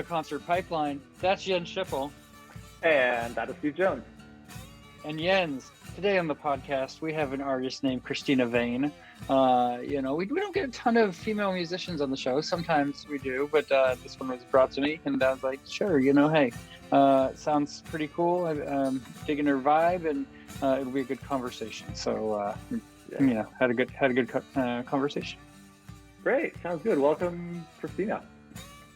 the Concert Pipeline. That's Jens Schiffel. And that is Steve Jones. And Jens, today on the podcast, we have an artist named Cristina Vane. We don't get a ton of female musicians on the show. Sometimes we do, but this one was brought to me, and I was like, sure, hey, sounds pretty cool. I'm digging her vibe, and it'll be a good conversation. So, had a good conversation. Great, sounds good. Welcome, Cristina.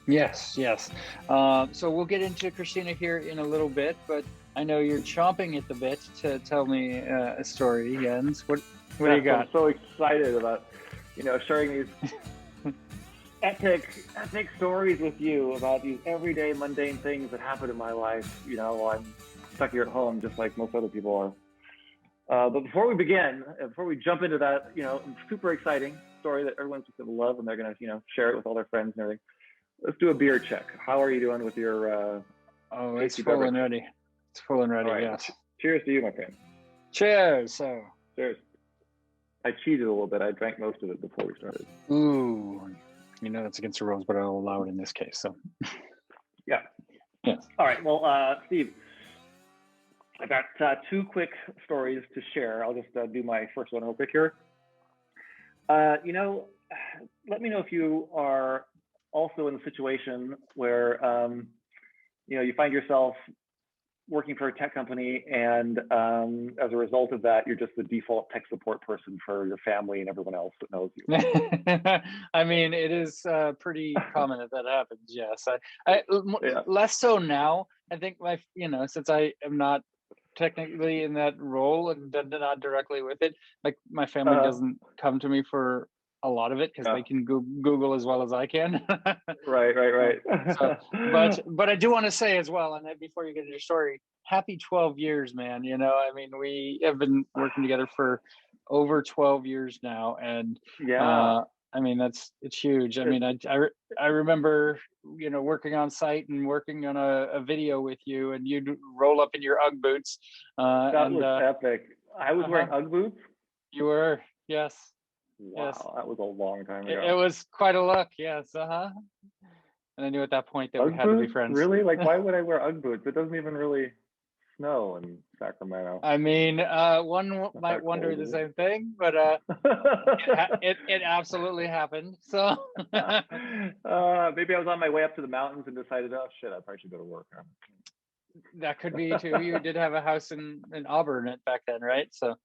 Yes. So we'll get into Cristina here in a little bit, but I know you're chomping at the bit to tell me a story, Jens. What do you got? I'm so excited about, sharing these epic stories with you about these everyday mundane things that happen in my life. While I'm stuck here at home, just like most other people are. But before we jump into that, super exciting story that everyone's going to love, and they're going to, share it with all their friends and everything. Let's do a beer check. How are you doing with your? It's full and ready. It's full and ready. Right. Yes. Cheers to you, my friend. Cheers. Cheers. I cheated a little bit. I drank most of it before we started. Ooh, that's against the rules, but I'll allow it in this case. So. Yeah. Yes. All right. Well, Steve, I got two quick stories to share. I'll just do my first one real quick here. Let me know if you are also in a situation where you find yourself working for a tech company, and as a result of that, you're just the default tech support person for your family and everyone else that knows you. I mean, it is pretty common that happens. Yes, less so now. I think since I am not technically in that role and not directly with it, like my family doesn't come to me for a lot of it because they can Google as well as I can. Right. But I do want to say as well, and before you get into your story, happy 12 years, man. We have been working together for over 12 years now, and it's huge. I remember working on site and working on a video with you, and you'd roll up in your UGG boots. That was epic. I was wearing UGG boots. You were, yes. Wow, yes. That was a long time ago. It was quite a look, yes, And I knew at that point that UGG we had boots? to be friends. Really? Like, why would I wear UGG boots? It doesn't even really snow in Sacramento. I mean, one might wonder the same thing, but it absolutely happened. So maybe I was on my way up to the mountains and decided, oh shit, I probably should go to work. That could be too. You did have a house in Auburn back then, right? So.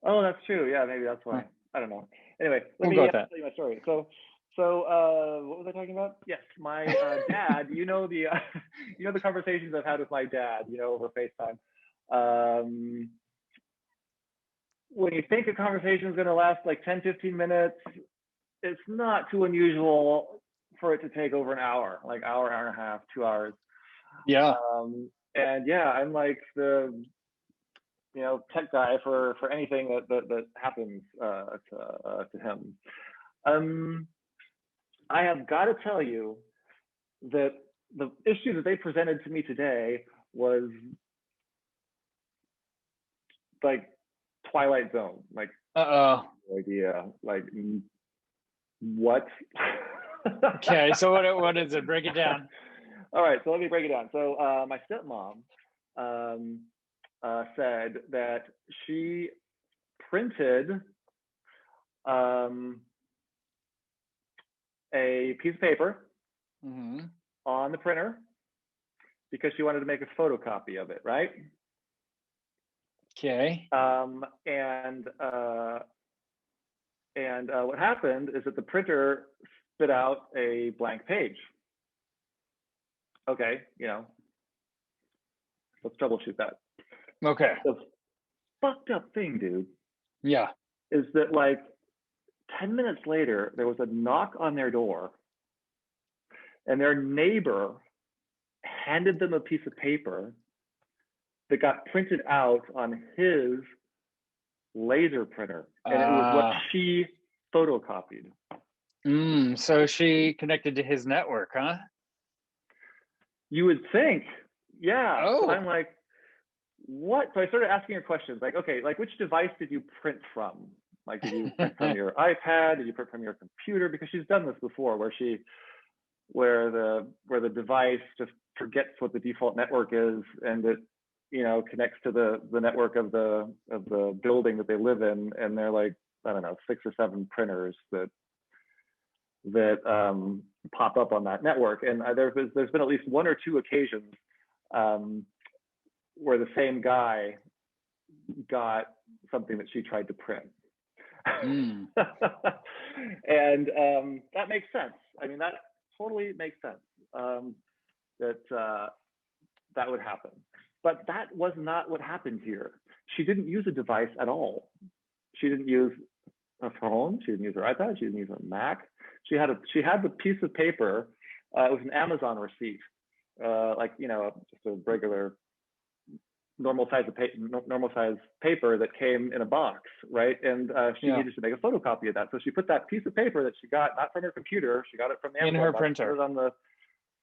Oh, that's true. Yeah, maybe that's why. I don't know. Anyway, let me tell you my story. So what was I talking about? Yes, my dad. The conversations I've had with my dad, over FaceTime. When you think a conversation is going to last like 10, 15 minutes, it's not too unusual for it to take over an hour, like hour and a half, 2 hours. Yeah. I'm like the tech guy for anything that happens to him. I have got to tell you that the issue that they presented to me today was like Twilight Zone. Like, no idea. Like, what? Okay, so what is it? Break it down. All right, so let me break it down. So my stepmom said that she printed a piece of paper on the printer because she wanted to make a photocopy of it, right? Okay. And what happened is that the printer spit out a blank page. Okay, let's troubleshoot that. Okay. The fucked up thing, dude. Yeah. Is that like 10 minutes later, there was a knock on their door, and their neighbor handed them a piece of paper that got printed out on his laser printer, and it was what she photocopied. So she connected to his network, huh? You would think, yeah. Oh. So I'm like, what? So I started asking her questions, like, okay, like which device did you print from? Like, did you print from your iPad? Did you print from your computer? Because she's done this before, where she where the device just forgets what the default network is, and it connects to the network of the building that they live in, and they're like, I don't know, 6 or 7 printers that pop up on that network. And there's been at least 1 or 2 occasions where the same guy got something that she tried to print. Mm. And that makes sense. I mean, that totally makes sense, that would happen. But that was not what happened here. She didn't use a device at all. She didn't use a phone. She didn't use her iPad. She didn't use a Mac. She had the piece of paper. It was an Amazon receipt, just a regular normal size paper that came in a box, right? And she needed to make a photocopy of that. So she put that piece of paper that she got not from her computer, she got it from the Amazon in her box, printer.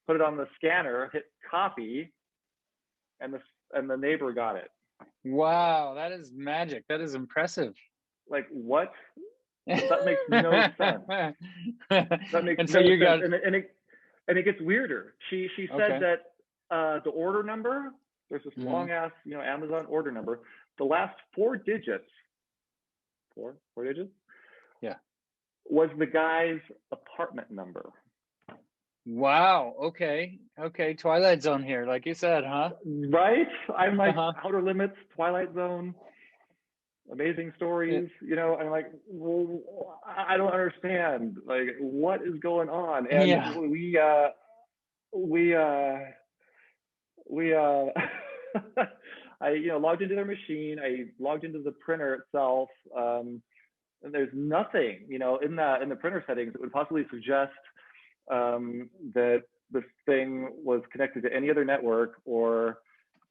put it on the scanner, hit copy, and the neighbor got it. Wow, that is magic. That is impressive. Like, what? That makes no sense. That makes and no so you sense. got And it gets weirder. She said that the order number, there's this long ass Amazon order number. The last 4 digits, four digits, was the guy's apartment number. Wow. Okay. Twilight Zone here, like you said, huh? Right? I'm like, Outer Limits, Twilight Zone, Amazing Stories. I'm like, well, I don't understand. Like, what is going on? And we I logged into their machine. I logged into the printer itself, and there's nothing in the printer settings that would possibly suggest that this thing was connected to any other network, or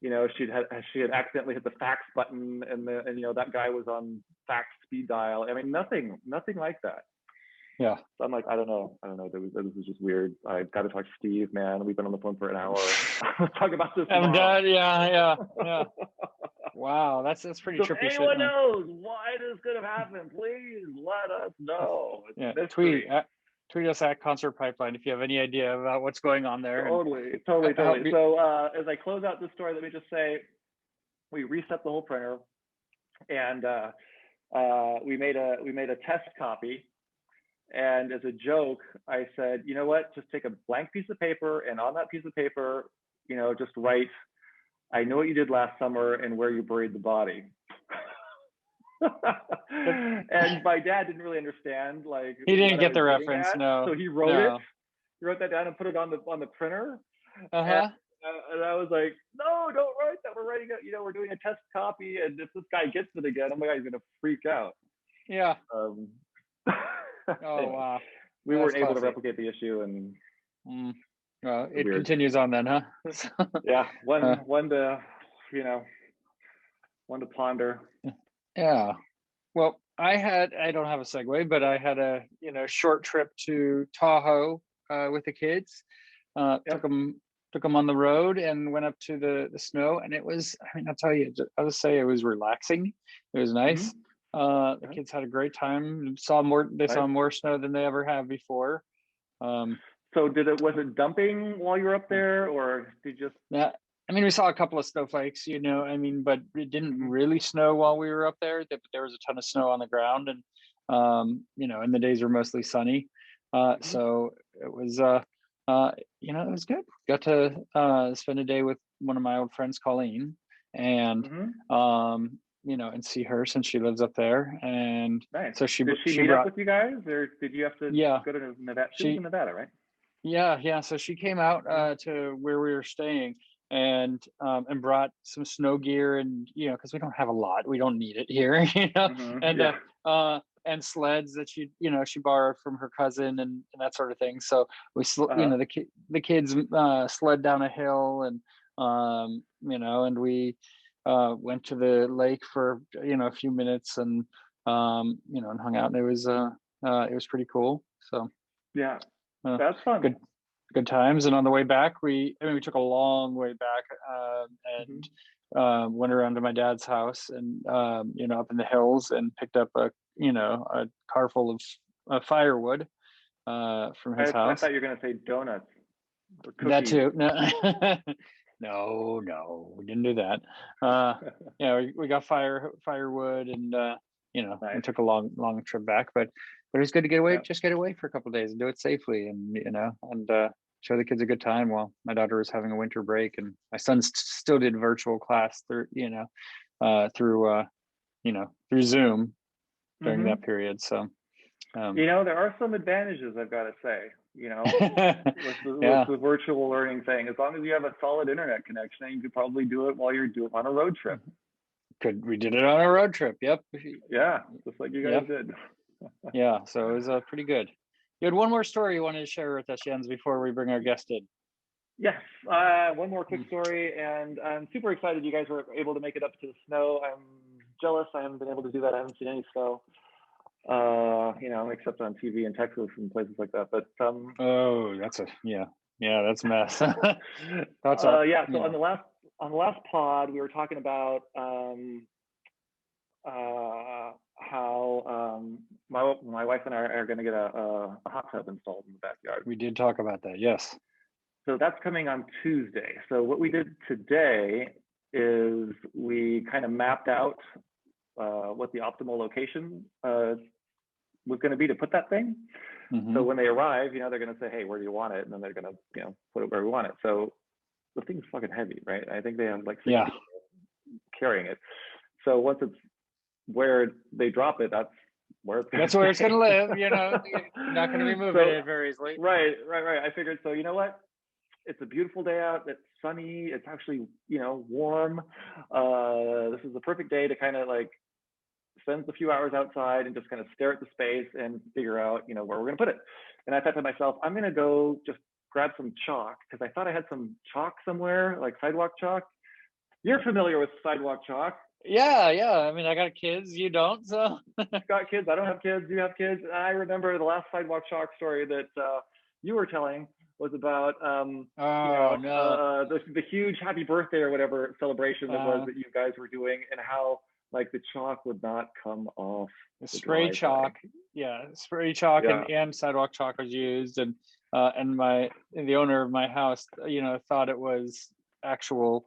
she had accidentally hit the fax button, and that guy was on fax speed dial. I mean, nothing like that. Yeah. So I'm like, I don't know. This is just weird. I got to talk to Steve, man. We've been on the phone for an hour. Let's talk about this tomorrow. I'm done. Yeah. Wow, that's pretty trippy. If anyone knows why this could have happened, please let us know. Tweet us at Concert Pipeline if you have any idea about what's going on there. Totally. So as I close out this story, let me just say, we reset the whole printer, and we made a test copy. And as a joke, I said, you know what? Just take a blank piece of paper, and on that piece of paper, just write, "I know what you did last summer and where you buried the body." And my dad didn't really understand. Like, he didn't get the reference. No. So he wrote it. He wrote that down and put it on the printer. And I was like, no, don't write that. We're writing it. We're doing a test copy, and if this guy gets it again, oh my God, he's gonna freak out. Yeah. Anyway, wow. We weren't able to replicate the issue, and it continues on then, huh? Yeah, one to ponder. Yeah. Well, I don't have a segue, but I had a short trip to Tahoe with the kids. Took them on the road and went up to the snow, and it was, I'll tell you, I'll just say it was relaxing. It was nice. The kids had a great time. Saw more snow than they ever have before. So was it dumping while you were up there, or did you just? We saw a couple of snowflakes, but it didn't really snow while we were up there. There was a ton of snow on the ground, and and the days were mostly sunny. So it was it was good. Got to spend a day with one of my old friends, Colleen, and and see her since she lives up there. And nice. So she meet up with you guys, or did you have to go to Nevada? She was in Nevada, right? Yeah. So she came out to where we were staying and brought some snow gear, and because we don't have a lot, we don't need it here, and sleds that she borrowed from her cousin and that sort of thing. So we the kids sled down a hill, and and we went to the lake for a few minutes, and and hung out, and it was pretty cool. So yeah, that's fun. Good times. And on the way back, we took a long way back, and went around to my dad's house, and up in the hills, and picked up a car full of firewood, from his I house. thought you were gonna say donuts or That cookies. too. No, no, we didn't do that. Yeah, we got firewood, and we Nice. took a long trip back, but it was good to get away, Yeah. just get away for a couple of days and do it safely, and show the kids a good time while my daughter was having a winter break, and my son still did virtual class through through Zoom during Mm-hmm. that period. So There are some advantages, I've got to say, with yeah, the virtual learning thing. As long as you have a solid internet connection, you could probably do it while you're doing on a road trip. we did it on a road trip. Yep. Yeah, just like you guys Yep. did. Yeah, so it was pretty good. You had one more story you wanted to share with us, Jens, before we bring our guest in. Yes, one more quick story, and I'm super excited you guys were able to make it up to the snow. I'm jealous I haven't been able to do that. I haven't seen any snow, except on TV in Texas and places like that. But Oh, that's a mess. That's So on the last pod, we were talking about how my wife and I are going to get a hot tub installed in the backyard. We did talk about that. Yes. So that's coming on Tuesday. So what we did today is we kind of mapped out what the optimal location was going to be to put that thing. Mm-hmm. So when they arrive, they're going to say, "Hey, where do you want it?" And then they're going to, put it where we want it. So the thing's fucking heavy, right? I think they have like 6 people carrying it. So once it's where they drop it, that's where it's going to live. You're not going to be moving it very easily. Right. I figured, so you know what? It's a beautiful day out. It's sunny. It's actually, warm. This is the perfect day to kind of like spend a few hours outside and just kind of stare at the space and figure out, where we're going to put it. And I thought to myself, I'm going to go just grab some chalk, because I thought I had some chalk somewhere, like sidewalk chalk. You're familiar with sidewalk chalk. Yeah. I mean, I got kids. You don't, so. Got kids. I don't have kids. You have kids. I remember the last sidewalk chalk story that you were telling was about the huge happy birthday or whatever celebration that was that you guys were doing, and how like the chalk would not come off. The spray chalk. Yeah, spray chalk and sidewalk chalk was used, and the owner of my house, thought it was actual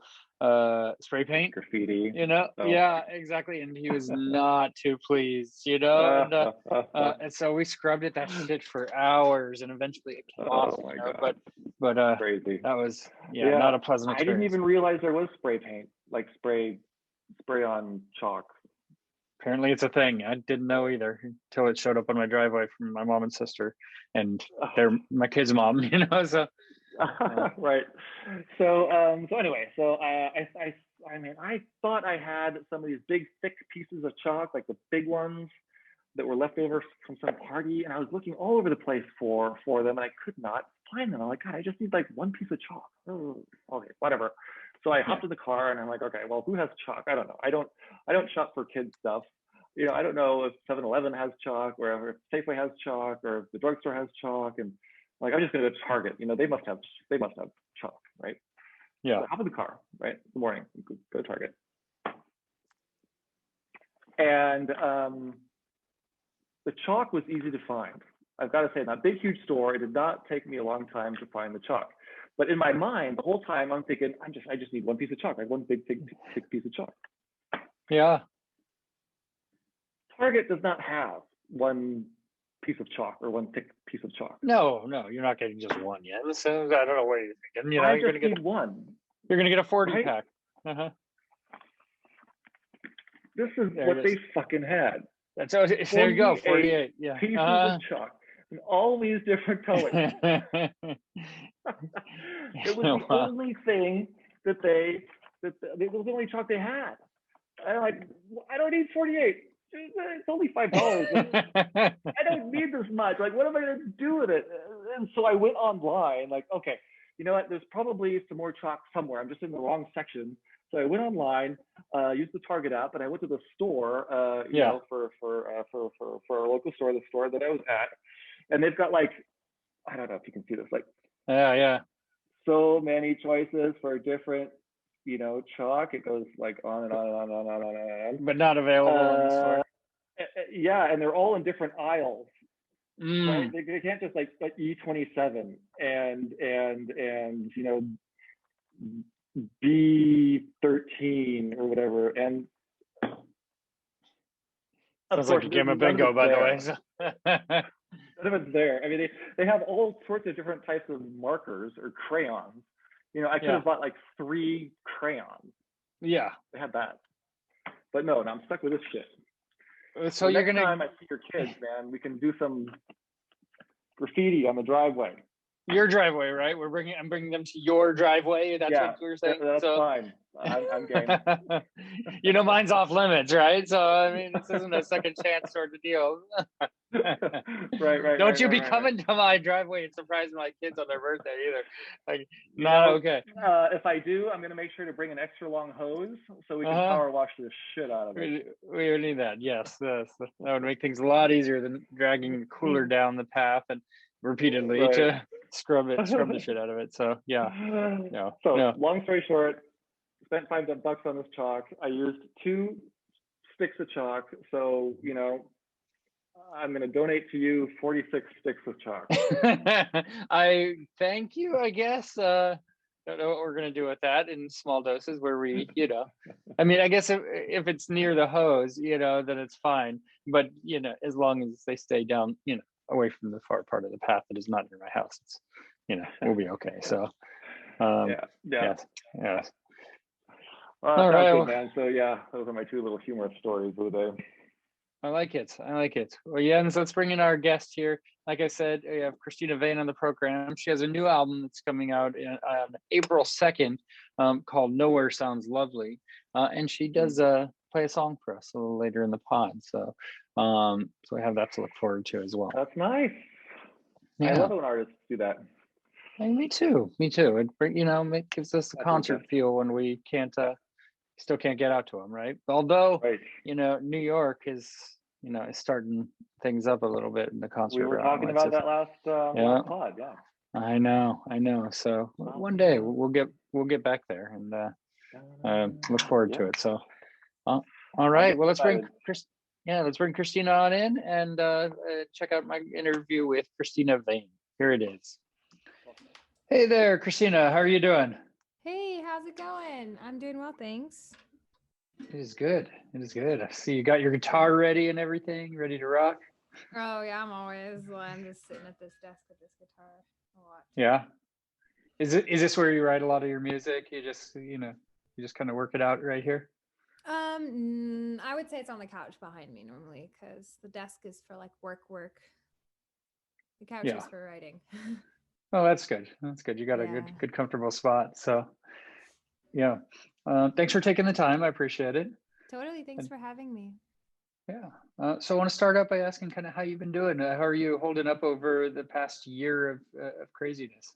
spray paint, graffiti. Yeah, exactly, and he was not too pleased, and so we scrubbed that shit for hours, and eventually it came off. But crazy. That was not a pleasant experience. I didn't even realize there was spray paint, like spray on chalk. Apparently it's a thing. I didn't know either until it showed up on my driveway from my mom and sister, and they're my kid's mom, so. Right. So anyway, I thought I had some of these big thick pieces of chalk, like the big ones that were left over from some party, and I was looking all over the place for them, and I could not find them. I'm like, God, I just need like one piece of chalk. Okay, whatever. So I hopped in the car, and I'm like, okay, well, who has chalk? I don't know. I don't shop for kids stuff. I don't know if 7-Eleven has chalk, or if Safeway has chalk, or if the drugstore has chalk, and like, I'm just gonna go to Target. They must have chalk, right? Yeah. So hop in the car, right? In the morning, go to Target, and the chalk was easy to find. I've got to say, in that big, huge store, it did not take me a long time to find the chalk. But in my mind, the whole time, I'm thinking, I just need one piece of chalk. I have one big, thick piece of chalk. Yeah. Target does not have one piece of chalk or one thick piece of chalk. No, you're not getting just one yet. So I don't know what you're thinking. I just need one. You're going to get a 40 right? pack. Uh-huh. This is what they fucking had. So there you go, 48. Yeah. Pieces of chalk in all these different colors. It was the only thing that it was the only chalk they had. I'm like, I don't need 48. It's only $5. I don't need this much. Like, what am I going to do with it? And so I went online, like, okay, you know what? There's probably some more chalk somewhere. I'm just in the wrong section. So I went online, used the Target app, and I went to the store, for our local store, the store that I was at, and they've got like, I don't know if you can see this, like, so many choices for different, chalk. It goes like on and on and on and on and on and on. But not available in the store. Yeah, and they're all in different aisles. right? Mm. They can't just like E27 and B13 or whatever. And of Sounds like course, a game of none of bingo, it's by the way. there. So. None of it's there. I mean, they have all sorts of different types of markers or crayons. I could Yeah. have bought like 3 crayons. Yeah. They had that. But no, I'm stuck with this shit. So you're next gonna time I see your kids, man, we can do some graffiti on the driveway. your driveway, right? I'm bringing them to your driveway. That's Yeah, what you were saying. that's fine. I'm game. Mine's off limits, right? So I mean, this isn't a second chance sort of deal. Don't you be coming to my driveway and surprising my kids on their birthday either. Like, not okay. If I do, I'm gonna make sure to bring an extra long hose so we can power wash the shit out of it. We would need that. Yes, that would make things a lot easier than dragging the cooler down the path and repeatedly to scrub the shit out of it. So yeah. Long story short, spent $5 on this chalk. I used 2 sticks of chalk. So, I'm going to donate to you 46 sticks of chalk. I thank you, I guess. Don't know what we're going to do with that in small doses where we, I mean, I guess if it's near the hose, then it's fine. But, as long as they stay down, away from the far part of the path that is not near my house, it's, we'll be okay. So, yes. All right, good, man. So those are my 2 little humorous stories of the day. I like it. Well, Jens, let's bring in our guest here. Like I said, we have Cristina Vane on the program. She has a new album that's coming out on April 2nd called Nowhere Sounds Lovely. And she does play a song for us a little later in the pod. So we have that to look forward to as well. That's nice. Yeah. I love it when artists do that. And me too. It gives us the concert feel when we still can't get out to them, right? Although, New York is starting things up a little bit in the concert. We were talking about that last pod, yeah. I know. So one day we'll get back there and look forward to it. So, all right. Well, let's bring Cristina on in and check out my interview with Cristina Vane. Here it is. Hey there, Cristina. How are you doing? Hey, how's it going? I'm doing well, thanks. It is good. I see you got your guitar ready and everything, ready to rock. Oh yeah, I'm just sitting at this desk with this guitar a lot. Yeah. Is this where you write a lot of your music? You just kind of work it out right here? I would say it's on the couch behind me normally because the desk is for like work. The couch is for writing. Oh, that's good. You got a good comfortable spot. So yeah. Thanks for taking the time. I appreciate it. Totally. Thanks for having me. Yeah. So I want to start out by asking kind of how you've been doing. How are you holding up over the past year of craziness?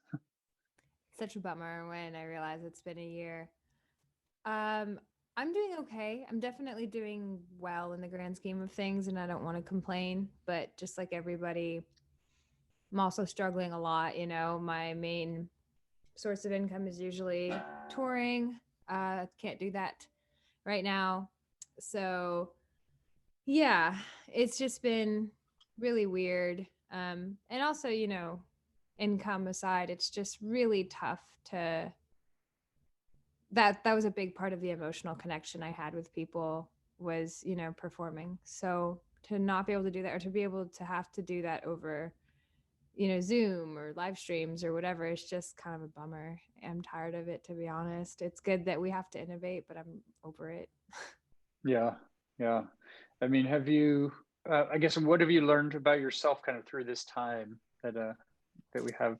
Such a bummer when I realize it's been a year. I'm doing okay. I'm definitely doing well in the grand scheme of things, and I don't want to complain. But just like everybody, I'm also struggling a lot. My main source of income is usually touring. Can't do that right now. So yeah, it's just been really weird. And also, income aside, it's just really tough that was a big part of the emotional connection I had with people was, performing. So to not be able to do that, or to be able to have to do that over Zoom or live streams or whatever, it's just kind of a bummer. I'm tired of it, to be honest. It's good that we have to innovate, but I'm over it. Yeah. I mean, have you, I guess, what have you learned about yourself kind of through this time that we have?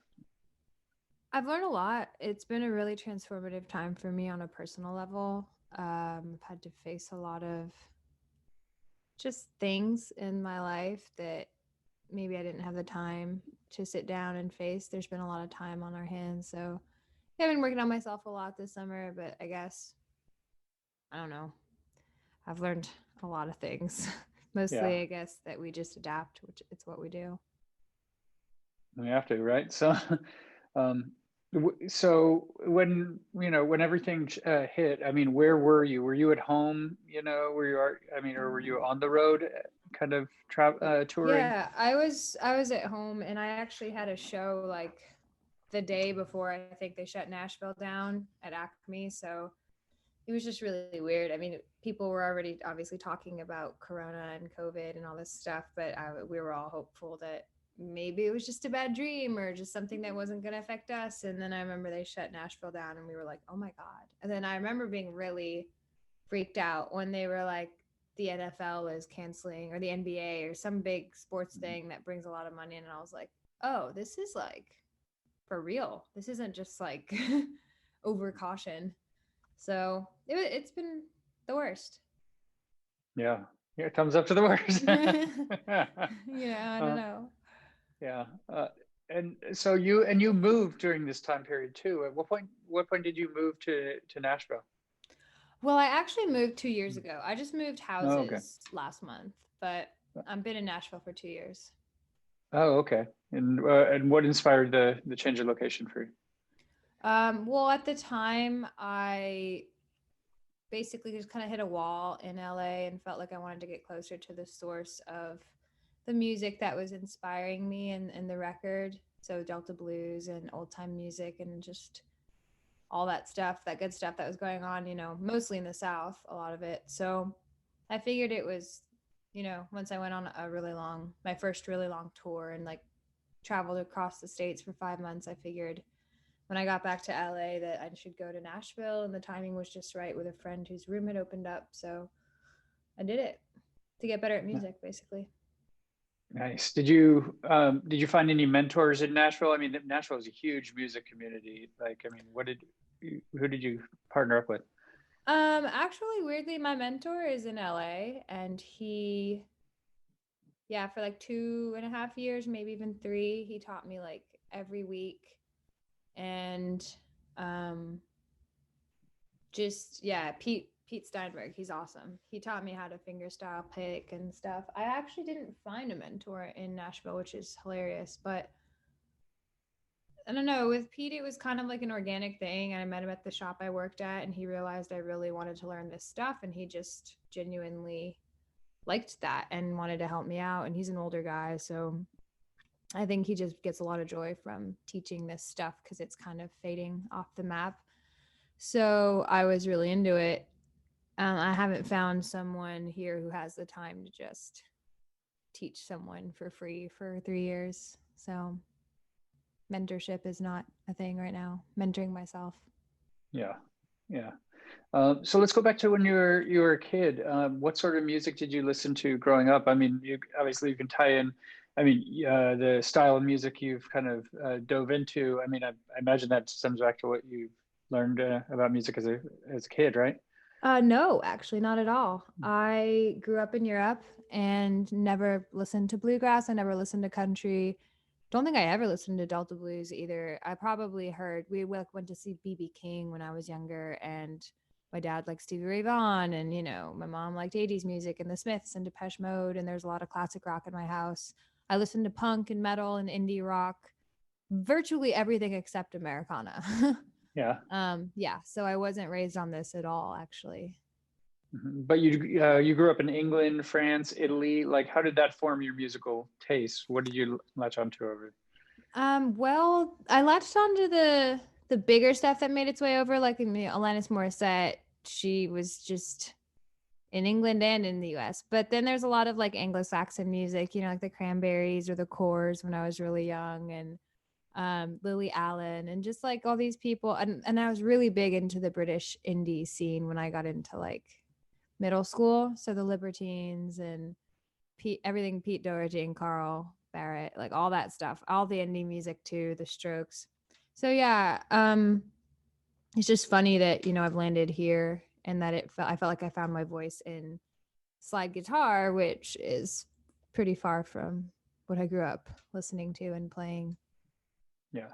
I've learned a lot. It's been a really transformative time for me on a personal level. I've had to face a lot of just things in my life that maybe I didn't have the time to sit down and face. There's been a lot of time on our hands. So I've been working on myself a lot this summer, but I guess, I don't know. I've learned a lot of things. Mostly, I guess, that we just adapt, which it's what we do. We have to, right? So, so when everything hit, I mean, where were you? Were you at home? Or were you on the road? kind of touring? Yeah, I was at home and I actually had a show like the day before I think they shut Nashville down at Acme, so it was just really weird. I mean, people were already obviously talking about Corona and COVID and all this stuff, but we were all hopeful that maybe it was just a bad dream or just something that wasn't going to affect us. And then I remember they shut Nashville down and we were like, oh my God. And then I remember being really freaked out when they were like, the NFL is canceling or the NBA or some big sports thing that brings a lot of money in. And I was like, oh, this is like for real. This isn't just like over caution. So it's been the worst. Yeah. Yeah, thumbs up to the worst. I don't Uh, know. yeah. And so you moved during this time period too. At what point did you move to Nashville? Well, I actually moved 2 years ago. I just moved Oh, okay. houses last month, but I've been in Nashville for 2 years. Oh, okay. And what inspired the change of location for you? Well, at the time, I basically just kind of hit a wall in LA and felt like I wanted to get closer to the source of the music that was inspiring me and the record. So Delta blues and old time music and just all that stuff, that good stuff that was going on, mostly in the South, a lot of it. So I figured it was, once I went on my first really long tour and like traveled across the States for 5 months, I figured when I got back to LA that I should go to Nashville, and the timing was just right with a friend whose room had opened up. So I did it to get better at music, basically. Nice. Did you find any mentors in Nashville? I mean, Nashville is a huge music community. Like, I mean, who did you partner up with? Actually, weirdly, my mentor is in LA, and yeah, for like 2.5 years, maybe even 3, he taught me like every week, and um, just yeah, Pete Steinberg, he's awesome. He taught me how to fingerstyle pick and stuff. I actually didn't find a mentor in Nashville, which is hilarious, but I don't know. With Pete, it was kind of like an organic thing. I met him at the shop I worked at, and he realized I really wanted to learn this stuff, and he just genuinely liked that and wanted to help me out. And he's an older guy, so I think he just gets a lot of joy from teaching this stuff because it's kind of fading off the map. So I was really into it. I haven't found someone here who has the time to just teach someone for free for 3 years. So mentorship is not a thing right now. Mentoring myself. Yeah, yeah. So let's go back to when you were a kid. What sort of music did you listen to growing up? I mean, you can tie in. I mean, the style of music you've kind of dove into. I mean, I imagine that stems back to what you learned about music as a kid, right? No, actually, not at all. I grew up in Europe and never listened to bluegrass. I never listened to country. Don't think I ever listened to Delta blues either. I probably heard we went to see BB King when I was younger, and my dad liked Stevie Ray Vaughan, and my mom liked 80s music and the Smiths and Depeche Mode, and there's a lot of classic rock in my house. I listened to punk and metal and indie rock, virtually everything except Americana. Yeah. Yeah, so I wasn't raised on this at all, actually. But you grew up in England, France, Italy. Like, how did that form your musical taste? What did you latch onto over? Well, I latched onto the bigger stuff that made its way over, like Alanis Morissette. She was just in England and in the US. But then there's a lot of like Anglo-Saxon music, like the Cranberries or the Corrs when I was really young, and Lily Allen, and just like all these people. And I was really big into the British indie scene when I got into like middle school. So the Libertines and everything Pete Doherty and Carl Barrett, like all that stuff, all the indie music too, the Strokes. So yeah, it's just funny that I've landed here and that I felt like I found my voice in slide guitar, which is pretty far from what I grew up listening to and playing. Yeah.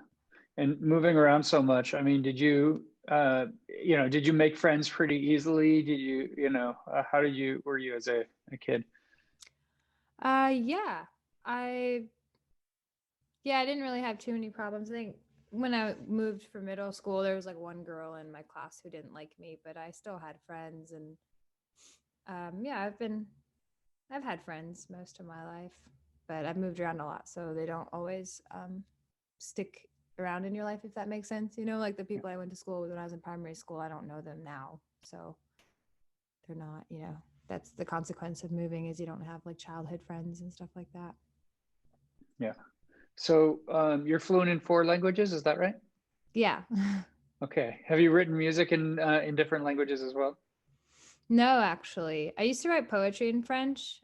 And moving around so much, I mean, did you make friends pretty easily? How were you as a kid? Yeah, I I didn't really have too many problems. I think when I moved for middle school, there was like one girl in my class who didn't like me, but I still had friends, and yeah, I've had friends most of my life, but I've moved around a lot, so they don't always stick around in your life, if that makes sense. Like the people I went to school with when I was in primary school, I don't know them now. So they're not, that's the consequence of moving, is you don't have like childhood friends and stuff like that. Yeah. So you're fluent in 4 languages, is that right? Yeah. Okay. Have you written music in different languages as well? No, actually. I used to write poetry in French.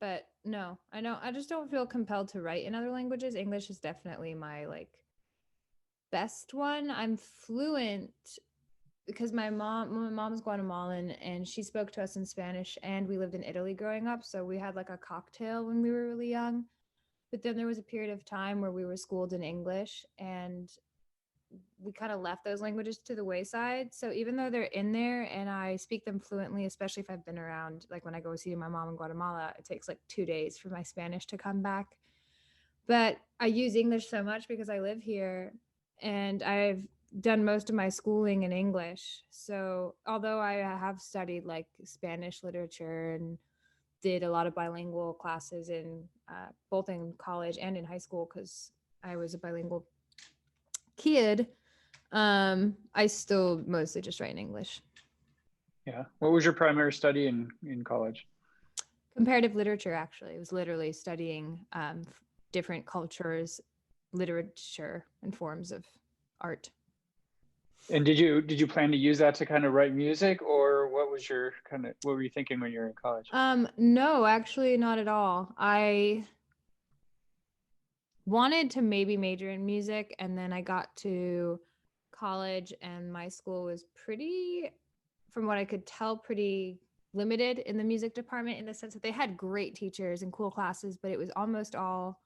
But no, I just don't feel compelled to write in other languages. English is definitely my like best one. I'm fluent because my mom's Guatemalan, and she spoke to us in Spanish, and we lived in Italy growing up, so we had like a cocktail when we were really young. But then there was a period of time where we were schooled in English, and we kind of left those languages to the wayside. So even though they're in there and I speak them fluently, especially if I've been around, like when I go see my mom in Guatemala, it takes like 2 days for my Spanish to come back. But I use English so much because I live here, and I've done most of my schooling in English. So although I have studied like Spanish literature and did a lot of bilingual classes in both in college and in high school, because I was a bilingual kid, I still mostly just write in English. Yeah. What was your primary study in college? Comparative literature, actually. It was literally studying different cultures, literature, and forms of art. And did you plan to use that to kind of write music, or what were you thinking when you were in college? No, actually not at all. I wanted to maybe major in music, and then I got to college and my school was pretty, from what I could tell, pretty limited in the music department, in the sense that they had great teachers and cool classes, but it was almost all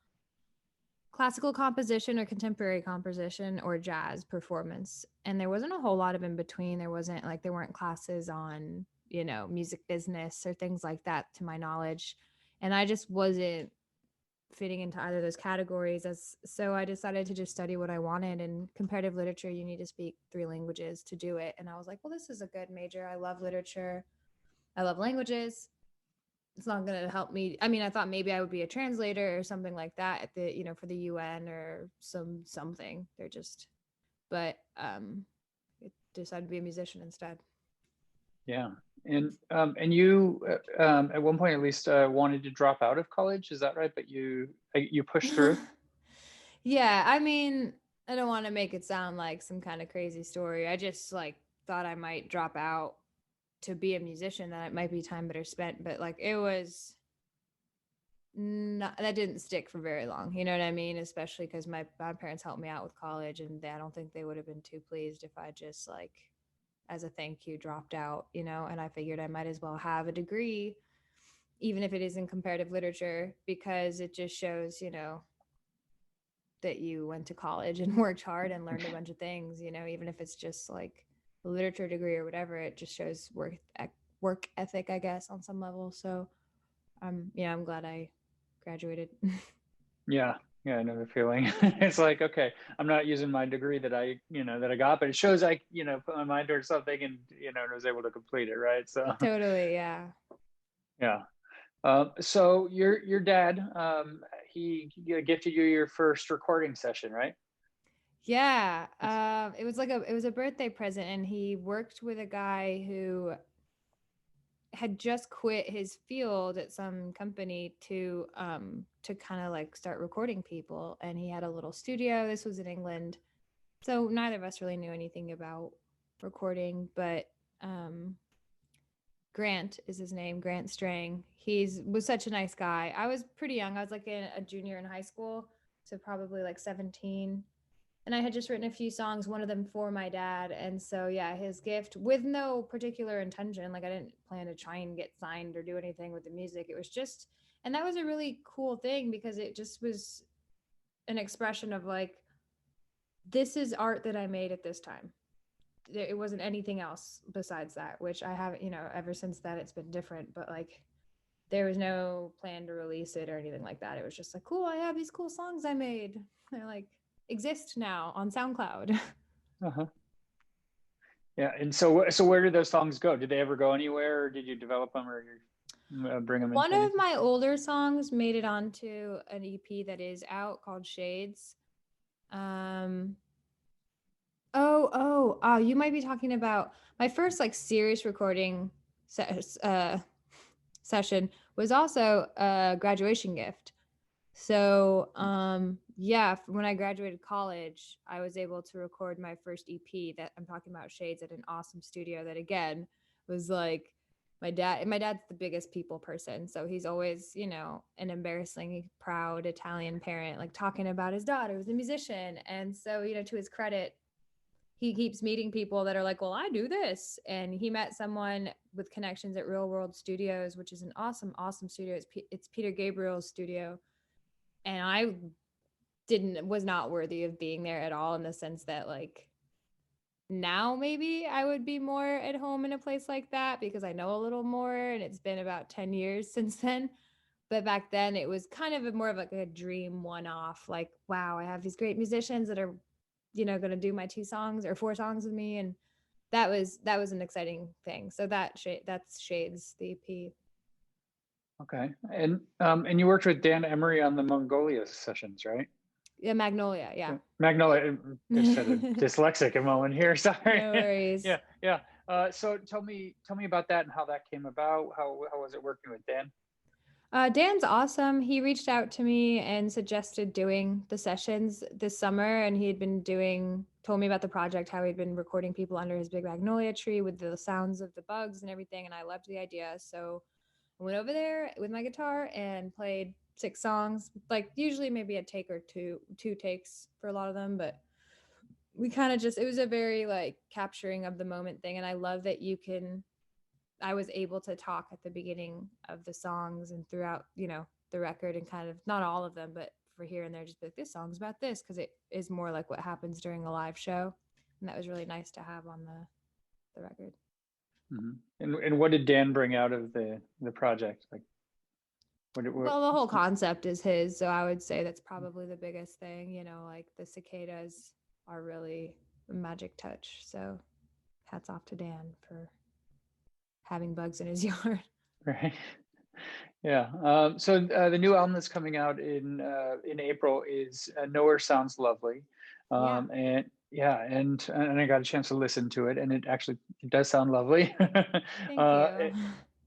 classical composition or contemporary composition or jazz performance. And there wasn't a whole lot of in between. There weren't classes on, music business or things like that, to my knowledge. And I just wasn't fitting into either of those categories. So I decided to just study what I wanted. And comparative literature, you need to speak 3 languages to do it. And I was like, well, this is a good major. I love literature. I love languages. It's not going to help me. I mean, I thought maybe I would be a translator or something like that at the, for the UN or something. But it decided to be a musician instead. Yeah. And you at one point at least wanted to drop out of college, is that right? But you pushed through. Yeah, I mean, I don't want to make it sound like some kind of crazy story. I just like thought I might drop out to be a musician, that it might be time better spent, but like it was not, that didn't stick for very long. You know what I mean? Especially because my parents helped me out with college, and I don't think they would have been too pleased if I just like, as a thank you, dropped out, and I figured I might as well have a degree, even if it is in comparative literature, because it just shows, that you went to college and worked hard and learned a bunch of things, even if it's just like a literature degree or whatever. It just shows work ethic, I guess, on some level. So I'm glad I graduated. Yeah. Yeah, I know the feeling. It's like, okay, I'm not using my degree that I got, but it shows I, put my mind towards something and, was able to complete it, right? So Totally, yeah. yeah. So your dad, he gifted you your first recording session, right? Yeah. It was a birthday present, and he worked with a guy who had just quit his field at some company to kind of like start recording people, and he had a little studio. This was in England, so neither of us really knew anything about recording, but Grant is his name, Grant Strang. Was such a nice guy. I was pretty young. I was like a junior in high school, so probably like 17, and I had just written a few songs, one of them for my dad. And so, yeah, his gift, with no particular intention, like I didn't plan to try and get signed or do anything with the music. It was just, and that was a really cool thing, because it just was an expression of like, this is art that I made at this time. It wasn't anything else besides that, which I haven't, ever since that it's been different, but like there was no plan to release it or anything like that. It was just like, cool, I have these cool songs I made. They're like, exist now on SoundCloud. Uh-huh. Yeah. And so where did those songs go? Did they ever go anywhere, or did you develop them, or? bring them One into of my older songs made it onto an EP that is out called Shades. Um, you might be talking about my first like serious recording session was also a graduation gift. So, yeah, when I graduated college, I was able to record my first EP that I'm talking about, Shades, at an awesome studio that again was like my dad's the biggest people person. So he's always, an embarrassingly proud Italian parent, like talking about his daughter who's a musician. And so, to his credit, he keeps meeting people that are like, well, I do this. And he met someone with connections at Real World Studios, which is an awesome, awesome studio. It's Peter Gabriel's studio. And I was not worthy of being there at all, in the sense that like now maybe I would be more at home in a place like that because I know a little more, and it's been about 10 years since then. But back then it was kind of more of like a dream one-off, like, wow, I have these great musicians that are going to do my 2 songs or 4 songs with me, and that was an exciting thing. So that's Shades, the EP. Okay. And you worked with Dan Emery on the Mongolia sessions, right? Yeah, Magnolia. Yeah. Magnolia. Just had a dyslexic a moment here. Sorry. No worries. Yeah. So tell me about that and how that came about. How was it working with Dan? Dan's awesome. He reached out to me and suggested doing the sessions this summer, and he had been told me about the project, how he'd been recording people under his big magnolia tree with the sounds of the bugs and everything, and I loved the idea. So I went over there with my guitar and played 6 songs, like usually maybe a take or two takes for a lot of them, but we kind of it was a very like capturing of the moment thing, and I love that I was able to talk at the beginning of the songs and throughout, the record, and kind of not all of them, but for here and there, just be like, this song's about this, because it is more like what happens during a live show. And that was really nice to have on the record. Mm-hmm. And what did Dan bring out of the project? Like, well, the whole concept is his, so I would say that's probably the biggest thing. Like the cicadas are really a magic touch. So hats off to Dan for having bugs in his yard. Right. Yeah. So the new album that's coming out in April is Nowhere Sounds Lovely. And I got a chance to listen to it, and it does sound lovely. Thank you.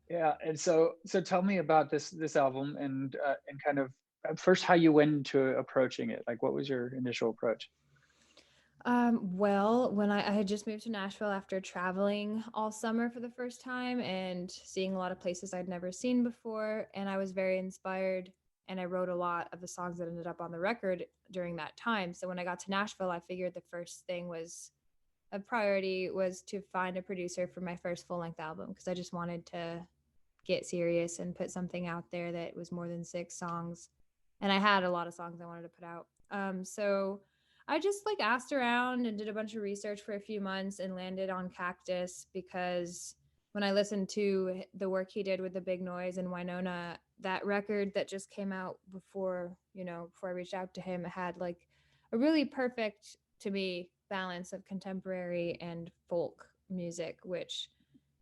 Yeah. And so tell me about this album and kind of first how you went into approaching it. Like, what was your initial approach? Well, when I had just moved to Nashville after traveling all summer for the first time and seeing a lot of places I'd never seen before, and I was very inspired, and I wrote a lot of the songs that ended up on the record during that time. So when I got to Nashville, I figured the first thing a priority was to find a producer for my first full-length album, because I just wanted to get serious and put something out there that was more than 6 songs. And I had a lot of songs I wanted to put out. So I just like asked around and did a bunch of research for a few months and landed on Cactus, because when I listened to the work he did with The Big Noise and Winona, that record that just came out before I reached out to him, had like a really perfect, to me, balance of contemporary and folk music, which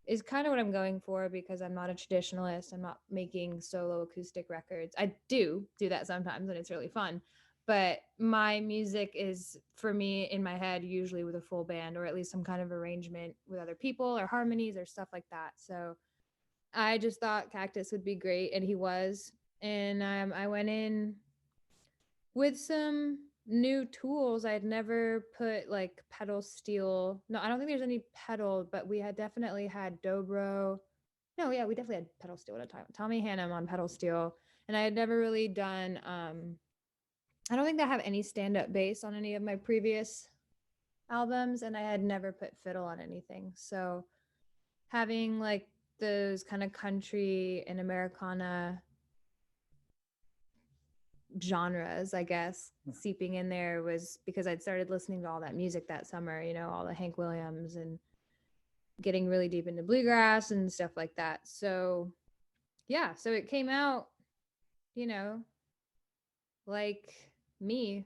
is kind of what I'm going for, because I'm not a traditionalist. I'm not making solo acoustic records. I do that sometimes, and it's really fun. But my music is, for me, in my head, usually with a full band, or at least some kind of arrangement with other people or harmonies or stuff like that. So I just thought Cactus would be great, and he was. And I went in with some new tools. I'd never put like pedal steel. No, I don't think there's any pedal, but we had definitely had dobro. No, yeah, we definitely had pedal steel at a time. Tommy Hannum on pedal steel. And I had never really done I don't think I have any stand-up bass on any of my previous albums, and I had never put fiddle on anything. So having like those kind of country and Americana genres, I guess, seeping in there was because I'd started listening to all that music that summer, all the Hank Williams, and getting really deep into bluegrass and stuff like that. So yeah, so it came out, like me,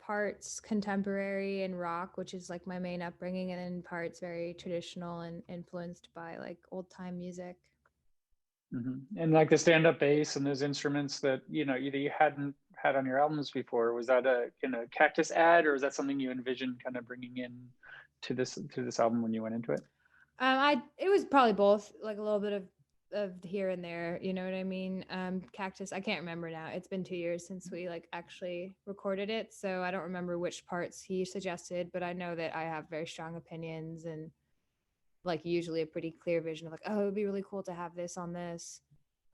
parts contemporary and rock, which is like my main upbringing, and then parts very traditional and influenced by like old time music. And like the stand-up bass and those instruments that either you hadn't had on your albums before, was that a Cactus ad, or is that something you envisioned kind of bringing in to this album when you went into it? It was probably both, like a little bit of here and there, you know what I mean? Cactus, I can't remember now. It's been 2 years since we like actually recorded it, so I don't remember which parts he suggested, but I know that I have very strong opinions and like usually a pretty clear vision of like, oh, it would be really cool to have this on this.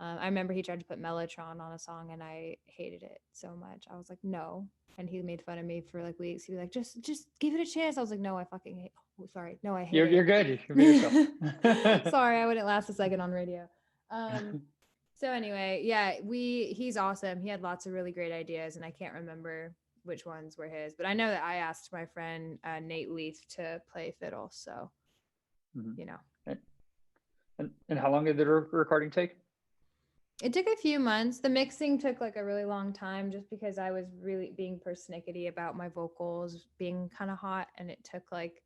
I remember he tried to put Mellotron on a song and I hated it so much. I was like, no. And he made fun of me for like weeks. He'd be like, just give it a chance. I was like, no, I fucking hate. Oh, sorry, no, I hate You're it. you're good. You can be yourself. Sorry, I wouldn't last a second on radio. So anyway, yeah, he's awesome. He had lots of really great ideas, and I can't remember which ones were his, but I know that I asked my friend Nate Leaf to play fiddle. So you know. And how long did the recording take? It took a few months. The mixing took like a really long time just because I was really being persnickety about my vocals being kind of hot, and it took like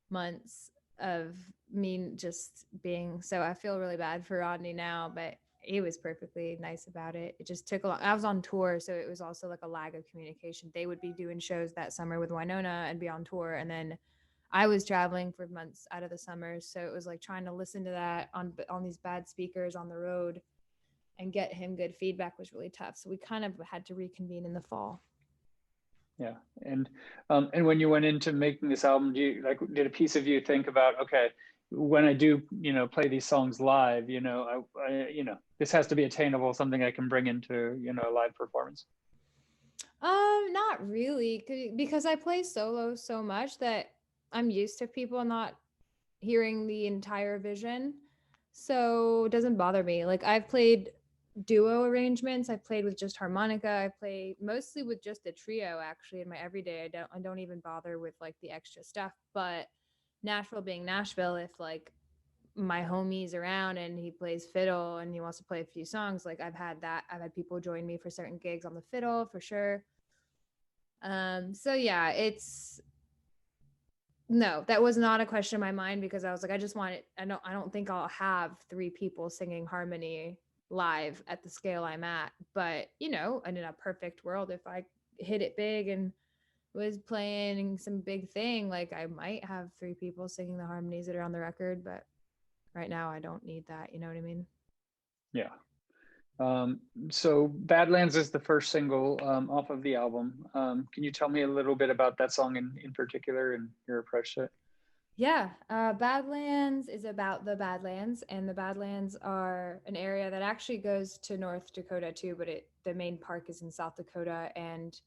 months of me just being, so I feel really bad for Rodney now, but he was perfectly nice about it. It just took a lot. I was on tour, so it was also like a lag of communication. They would be doing shows that summer with Winona and be on tour, and then I was traveling for months out of the summer, so it was like trying to listen to that on these bad speakers on the road and get him good feedback was really tough. So we kind of had to reconvene in the fall. Yeah. And when you went into making this album, did a piece of you think about, okay, when I do, play these songs live, this has to be attainable, something I can bring into, a live performance? Not really, because I play solo so much that I'm used to people not hearing the entire vision. So it doesn't bother me. Like I've played duo arrangements, I played with just harmonica, I play mostly with just a trio actually in my everyday. I don't even bother with like the extra stuff. But Nashville being Nashville, if like my homie's around and he plays fiddle and he wants to play a few songs, like I've had people join me for certain gigs on the fiddle for sure. So yeah, no, that was not a question in my mind because I was like, I just want it. I don't think I'll have 3 people singing harmony live at the scale I'm at. But, in a perfect world, if I hit it big and was playing some big thing, like I might have 3 people singing the harmonies that are on the record. But right now I don't need that. You know what I mean? Yeah. So Badlands is the first single off of the album. Can you tell me a little bit about that song in particular and your approach to it? Yeah, Badlands is about the Badlands, and the Badlands are an area that actually goes to North Dakota too, but the main park is in South Dakota. And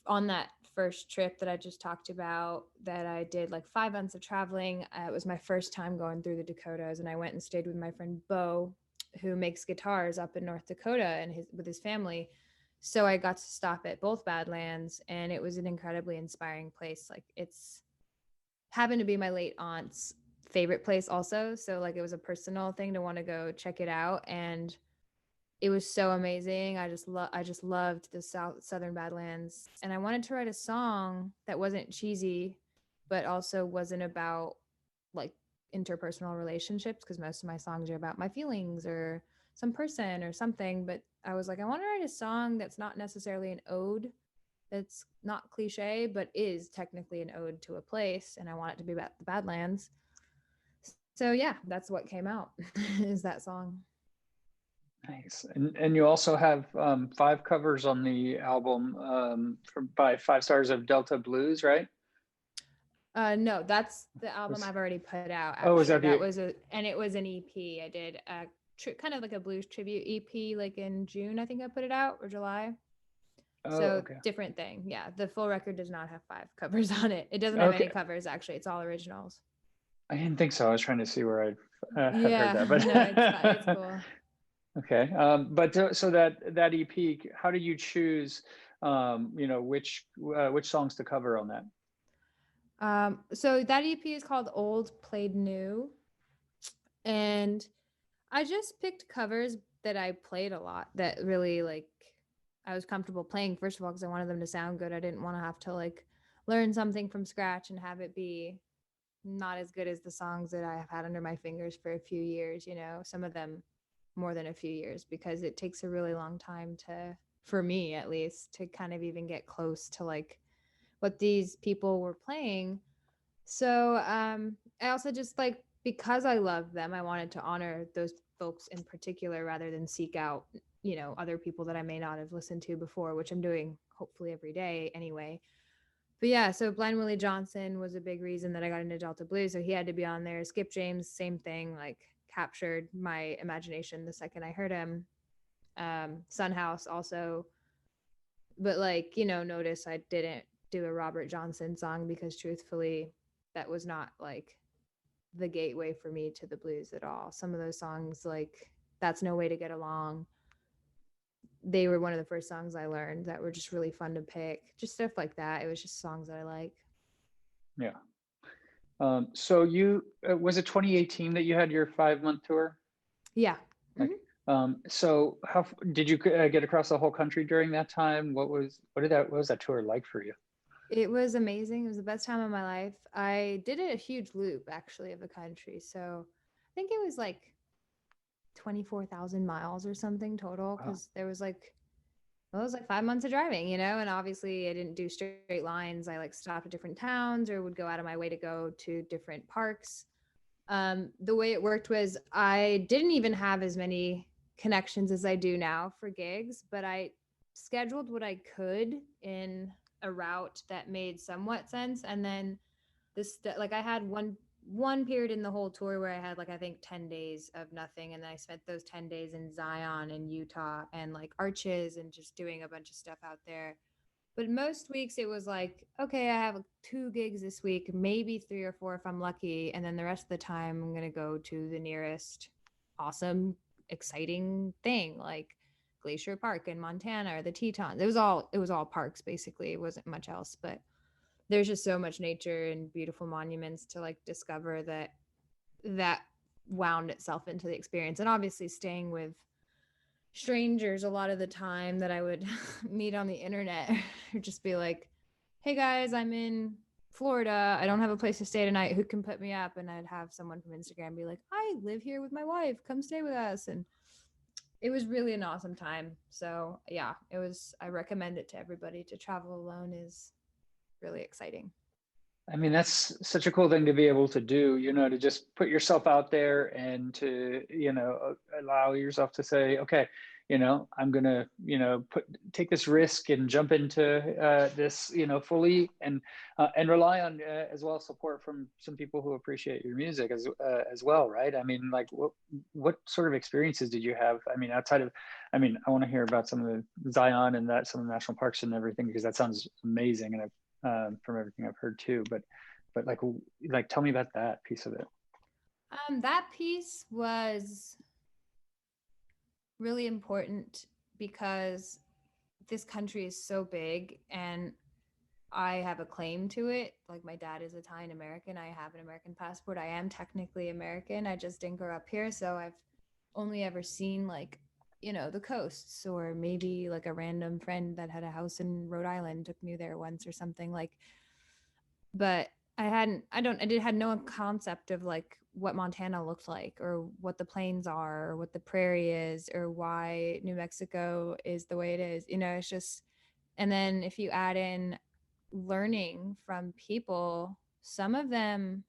on that first trip that I just talked about, that I did like 5 months of traveling, it was my first time going through the Dakotas, and I went and stayed with my friend Bo, who makes guitars up in North Dakota and with his family. So I got to stop at both Badlands, and it was an incredibly inspiring place. Like it's happened to be my late aunt's favorite place also, so like it was a personal thing to want to go check it out, and it was so amazing. I just loved the southern Badlands, and I wanted to write a song that wasn't cheesy but also wasn't about like interpersonal relationships, because most of my songs are about my feelings or some person or something. But I was like, I want to write a song that's not necessarily an ode, that's not cliche, but is technically an ode to a place, and I want it to be about the Badlands. So yeah, that's what came out is that song. Nice. And you also have 5 covers on the album by 5 Stars of Delta Blues, right? No, that's the album I've already put out. Actually, oh, is that and it was an EP. I did a kind of like a blues tribute EP, like in June, I think I put it out, or July. So okay. different thing. Yeah, the full record does not have 5 covers on it. It doesn't have any covers actually. It's all originals. I didn't think so. I was trying to see where I had Yeah, heard that, but no, it's cool. Okay. But so that EP, how do you choose, which songs to cover on that? So that EP is called Old Played New, and I just picked covers that I played a lot, that really like I was comfortable playing, first of all because I wanted them to sound good. I didn't want to have to like learn something from scratch and have it be not as good as the songs that I have had under my fingers for a few years, some of them more than a few years, because it takes a really long time for me at least, to kind of even get close to like what these people were playing. So I also just like, because I love them, I wanted to honor those folks in particular rather than seek out, other people that I may not have listened to before, which I'm doing hopefully every day anyway. But yeah, so Blind Willie Johnson was a big reason that I got into Delta Blues. So he had to be on there. Skip James, same thing, like captured my imagination the second I heard him. Sunhouse also. But like, notice I didn't do a Robert Johnson song because truthfully, that was not like the gateway for me to the blues at all. Some of those songs, like That's No Way to Get Along, they were one of the first songs I learned that were just really fun to pick. Just stuff like that. It was just songs that I like. Yeah. So you was it 2018 that you had your 5-month tour? Yeah. Like, so how did you get across the whole country during that time? What was that tour like for you? It was amazing. It was the best time of my life. I did a huge loop actually of the country. So I think it was like 24,000 miles or something total, Wow. because there was like, well, it was like 5 months of driving, and obviously I didn't do straight lines. I like stopped at different towns or would go out of my way to go to different parks. The way it worked was I didn't even have as many connections as I do now for gigs, but I scheduled what I could in a route that made somewhat sense. And then like I had one period in the whole tour where I had like I think 10 days of nothing, and then I spent those 10 days in Zion and Utah and like Arches and just doing a bunch of stuff out there. But most weeks it was like, okay, I have 2 gigs this week, maybe 3 or 4 if I'm lucky, and then the rest of the time I'm going to go to the nearest awesome, exciting thing like Glacier Park in Montana or the Tetons. It was all parks basically. It wasn't much else, but there's just so much nature and beautiful monuments to like discover that wound itself into the experience. And obviously staying with strangers a lot of the time that I would meet on the internet or just be like, hey guys, I'm in Florida. I don't have a place to stay tonight. Who can put me up? And I'd have someone from Instagram be like, I live here with my wife. Come stay with us. And it was really an awesome time. So yeah, I recommend it to everybody. To travel alone is really exciting. I mean, that's such a cool thing to be able to do, to just put yourself out there and to, allow yourself to say, okay, I'm going to, take this risk and jump into this, fully and rely on as well support from some people who appreciate your music as well. Right. I mean, like what sort of experiences did you have? I mean, I want to hear about some of the Zion and some of the national parks and everything, because that sounds amazing. And from everything I've heard too, but like tell me about that piece of it. That piece was really important because this country is so big and I have a claim to it. Like my dad is Italian American. I have an American passport. I am technically American. I just didn't grow up here. So I've only ever seen like, the coasts, or maybe like a random friend that had a house in Rhode Island took me there once or something like, but I had no concept of like what Montana looked like or what the plains are or what the prairie is or why New Mexico is the way it is. It's just, and then if you add in learning from people, some of them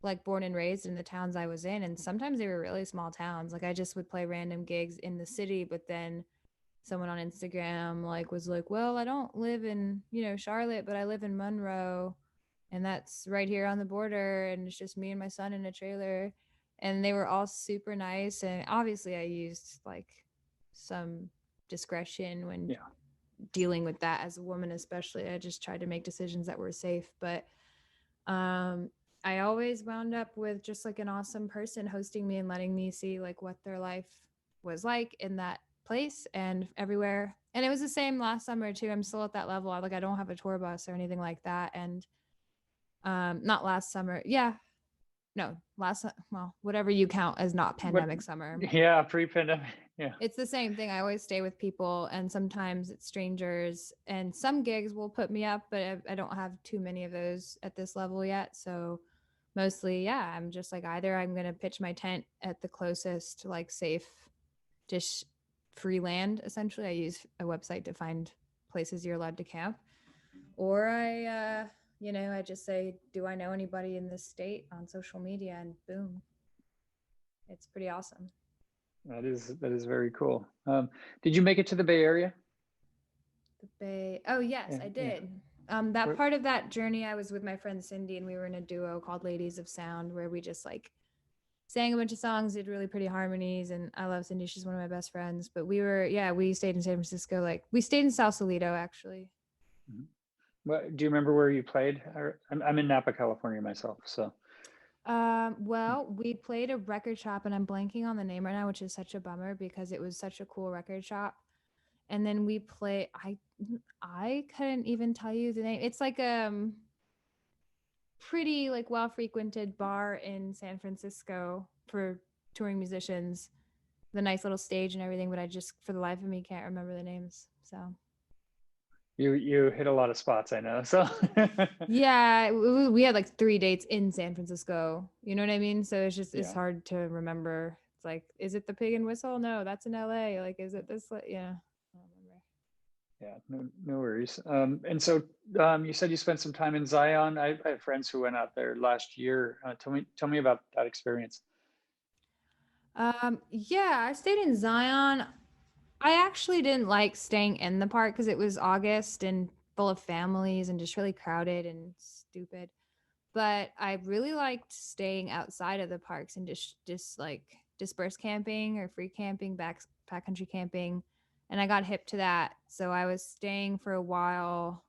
like born and raised in the towns I was in, and sometimes they were really small towns. Like I just would play random gigs in the city, but then someone on Instagram like was like, well, I don't live in, Charlotte, but I live in Monroe, and that's right here on the border, and it's just me and my son in a trailer. And they were all super nice, and obviously I used like some discretion when dealing with that as a woman, especially. I just tried to make decisions that were safe, but I always wound up with just like an awesome person hosting me and letting me see like what their life was like in that place and everywhere. And it was the same last summer too. I'm still at that level. I don't have a tour bus or anything like that. And not last summer. Yeah. No, well, whatever you count as not pandemic summer. Yeah, pre-pandemic. Yeah. It's the same thing. I always stay with people, and sometimes it's strangers. And some gigs will put me up, but I don't have too many of those at this level yet. So mostly, yeah, I'm just like either I'm gonna pitch my tent at the closest like safe, just free land. Essentially, I use a website to find places you're allowed to camp, or I just say, do I know anybody in this state on social media, and boom, it's pretty awesome. That is very cool. Did you make it to the Bay Area? The Bay. Oh, yes, Yeah, I yeah. did. That Where- part of that journey, I was with my friend Cindy, and we were in a duo called Ladies of Sound, where we just like sang a bunch of songs, did really pretty harmonies. And I love Cindy; she's one of my best friends. But we stayed in San Francisco. Like we stayed in Sausalito, actually. Mhm. Do you remember where you played? I'm in Napa, California myself. So Well, we played a record shop, and I'm blanking on the name right now, which is such a bummer because it was such a cool record shop. And then we play. I couldn't even tell you the name. It's like pretty like well frequented bar in San Francisco for touring musicians. The nice little stage and everything, but I just for the life of me can't remember the names. So you hit a lot of spots, I know. So yeah, we had like 3 dates in San Francisco. You know what I mean? So it's yeah. hard to remember. It's like, is it the Pig and Whistle? No, that's in LA. Like, is it this? Yeah, I don't remember. Yeah, no worries. And so you said you spent some time in Zion. I have friends who went out there last year. Tell me about that experience. Yeah, I stayed in Zion. I actually didn't like staying in the park because it was August and full of families and just really crowded and stupid. But I really liked staying outside of the parks and just like dispersed camping or free camping, backcountry camping. And I got hip to that. So I was staying for a while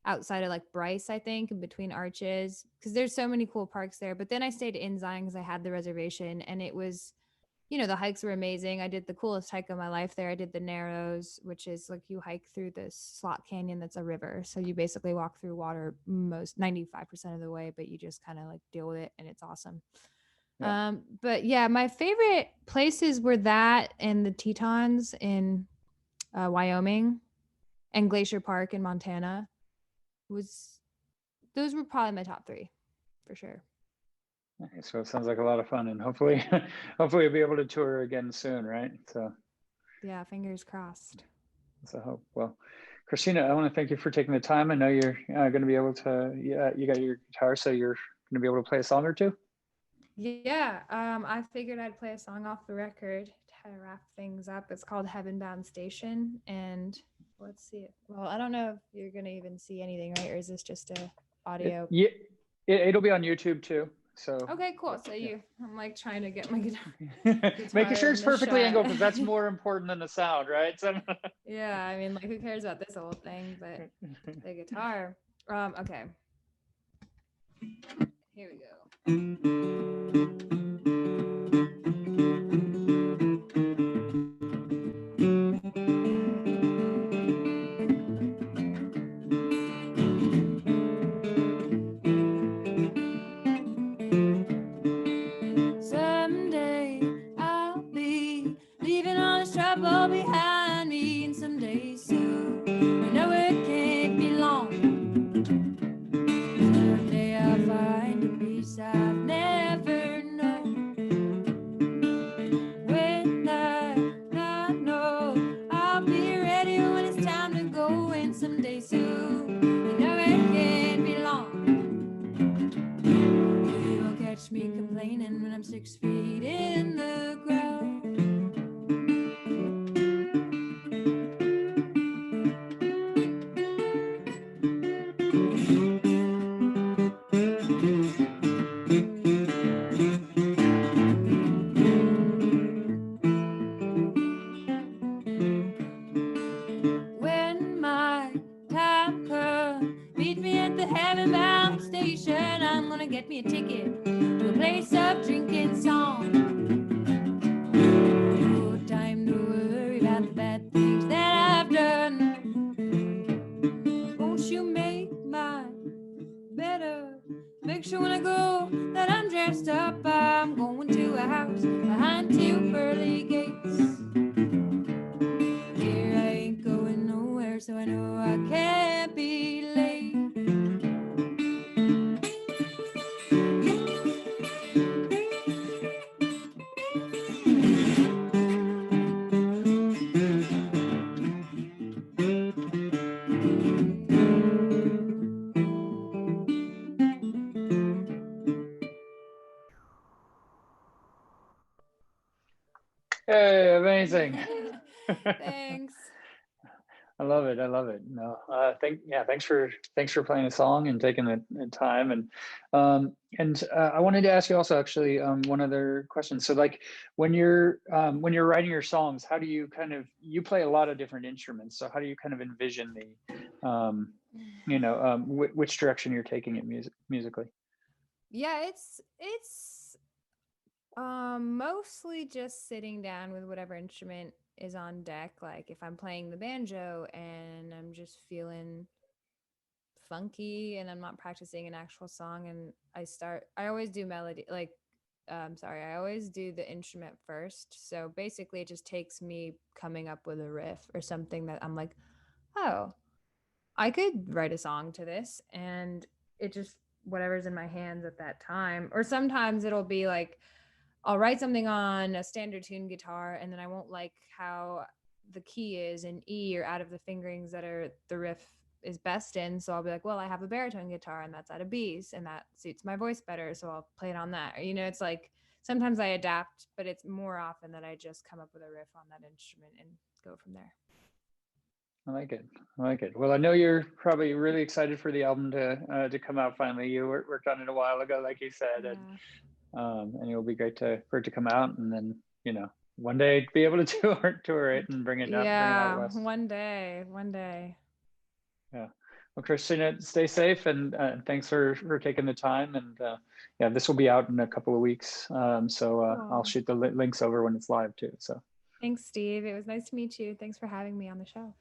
outside of like Bryce, I think, in between Arches, because there's so many cool parks there. But then I stayed in Zion because I had the reservation, and it was, the hikes were amazing. I did the coolest hike of my life there. I did the Narrows, which is like you hike through this slot canyon that's a river. So you basically walk through water most 95% of the way, but you just kind of like deal with it, and it's awesome. Yeah. But yeah, my favorite places were that and the Tetons in Wyoming and Glacier Park in Montana. Was Those were probably my top three for sure. Okay, so it sounds like a lot of fun, and hopefully, hopefully you'll be able to tour again soon, right? So Yeah, fingers crossed. that's a hope. Well, Christina, I want to thank you for taking the time. I know you're going to be able to. Yeah, you got your guitar, so you're going to be able to play a song or two. Yeah, I figured I'd play a song off the record to wrap things up. It's called Heaven Bound Station, and let's see it. Well, I don't know if you're gonna even see anything, right? Or is this just a audio? Yeah, it'll be on YouTube too. So Okay, cool. So yeah. I'm like trying to get my guitar Making sure in it's the perfectly shot. angled because that's more important than the sound, right? So Yeah, I mean, like, who cares about this whole thing? But the guitar. Okay. Here we go. Someday I'll be leaving all this trouble behind me, and someday soon, you know it can't be long. Someday I'll find a peace I've never known. When I know I'll be ready when it's time to go, and someday soon, you know it can't be long. You won't catch me complaining when I'm 6 feet in the ground. When my time comes, meet me at the heaven bound station. I'm gonna get me a ticket to a place of drinking song. No time to worry about the bad things that I've done. Won't you make mine better? Make sure when I go that I'm dressed up. I'm going to a house behind two pearly gates. Hey, amazing. Thanks. I love it. I love it. No, thanks for playing a song and taking the time. And I wanted to ask you also actually one other question. So like when you're writing your songs, how do you you play a lot of different instruments. So how do you kind of envision which direction you're taking it musically? Yeah, it's mostly just sitting down with whatever instrument is on deck. Like if I'm playing the banjo and I'm just feeling funky and I'm not practicing an actual song, and I always do melody, like I always do the instrument first. So basically it just takes me coming up with a riff or something that I'm like, oh, I could write a song to this, and it just whatever's in my hands at that time. Or sometimes it'll be like I'll write something on a standard tune guitar, and then I won't like how the key is in E or out of the fingerings that are the riff is best in. So I'll be like, well, I have a baritone guitar and that's out of B's and that suits my voice better. So I'll play it on that. Or, it's like sometimes I adapt, but it's more often that I just come up with a riff on that instrument and go from there. I like it. I like it. Well, I know you're probably really excited for the album to come out finally. You worked on it a while ago, like you said, Yeah. and it'll be great for it to come out, and then one day be able to tour it and bring it out west. One day. Yeah. Well, Christina, stay safe, and thanks for taking the time. And yeah, this will be out in a couple of weeks, so I'll shoot the links over when it's live too. So thanks, Steve. It was nice to meet you. Thanks for having me on the show.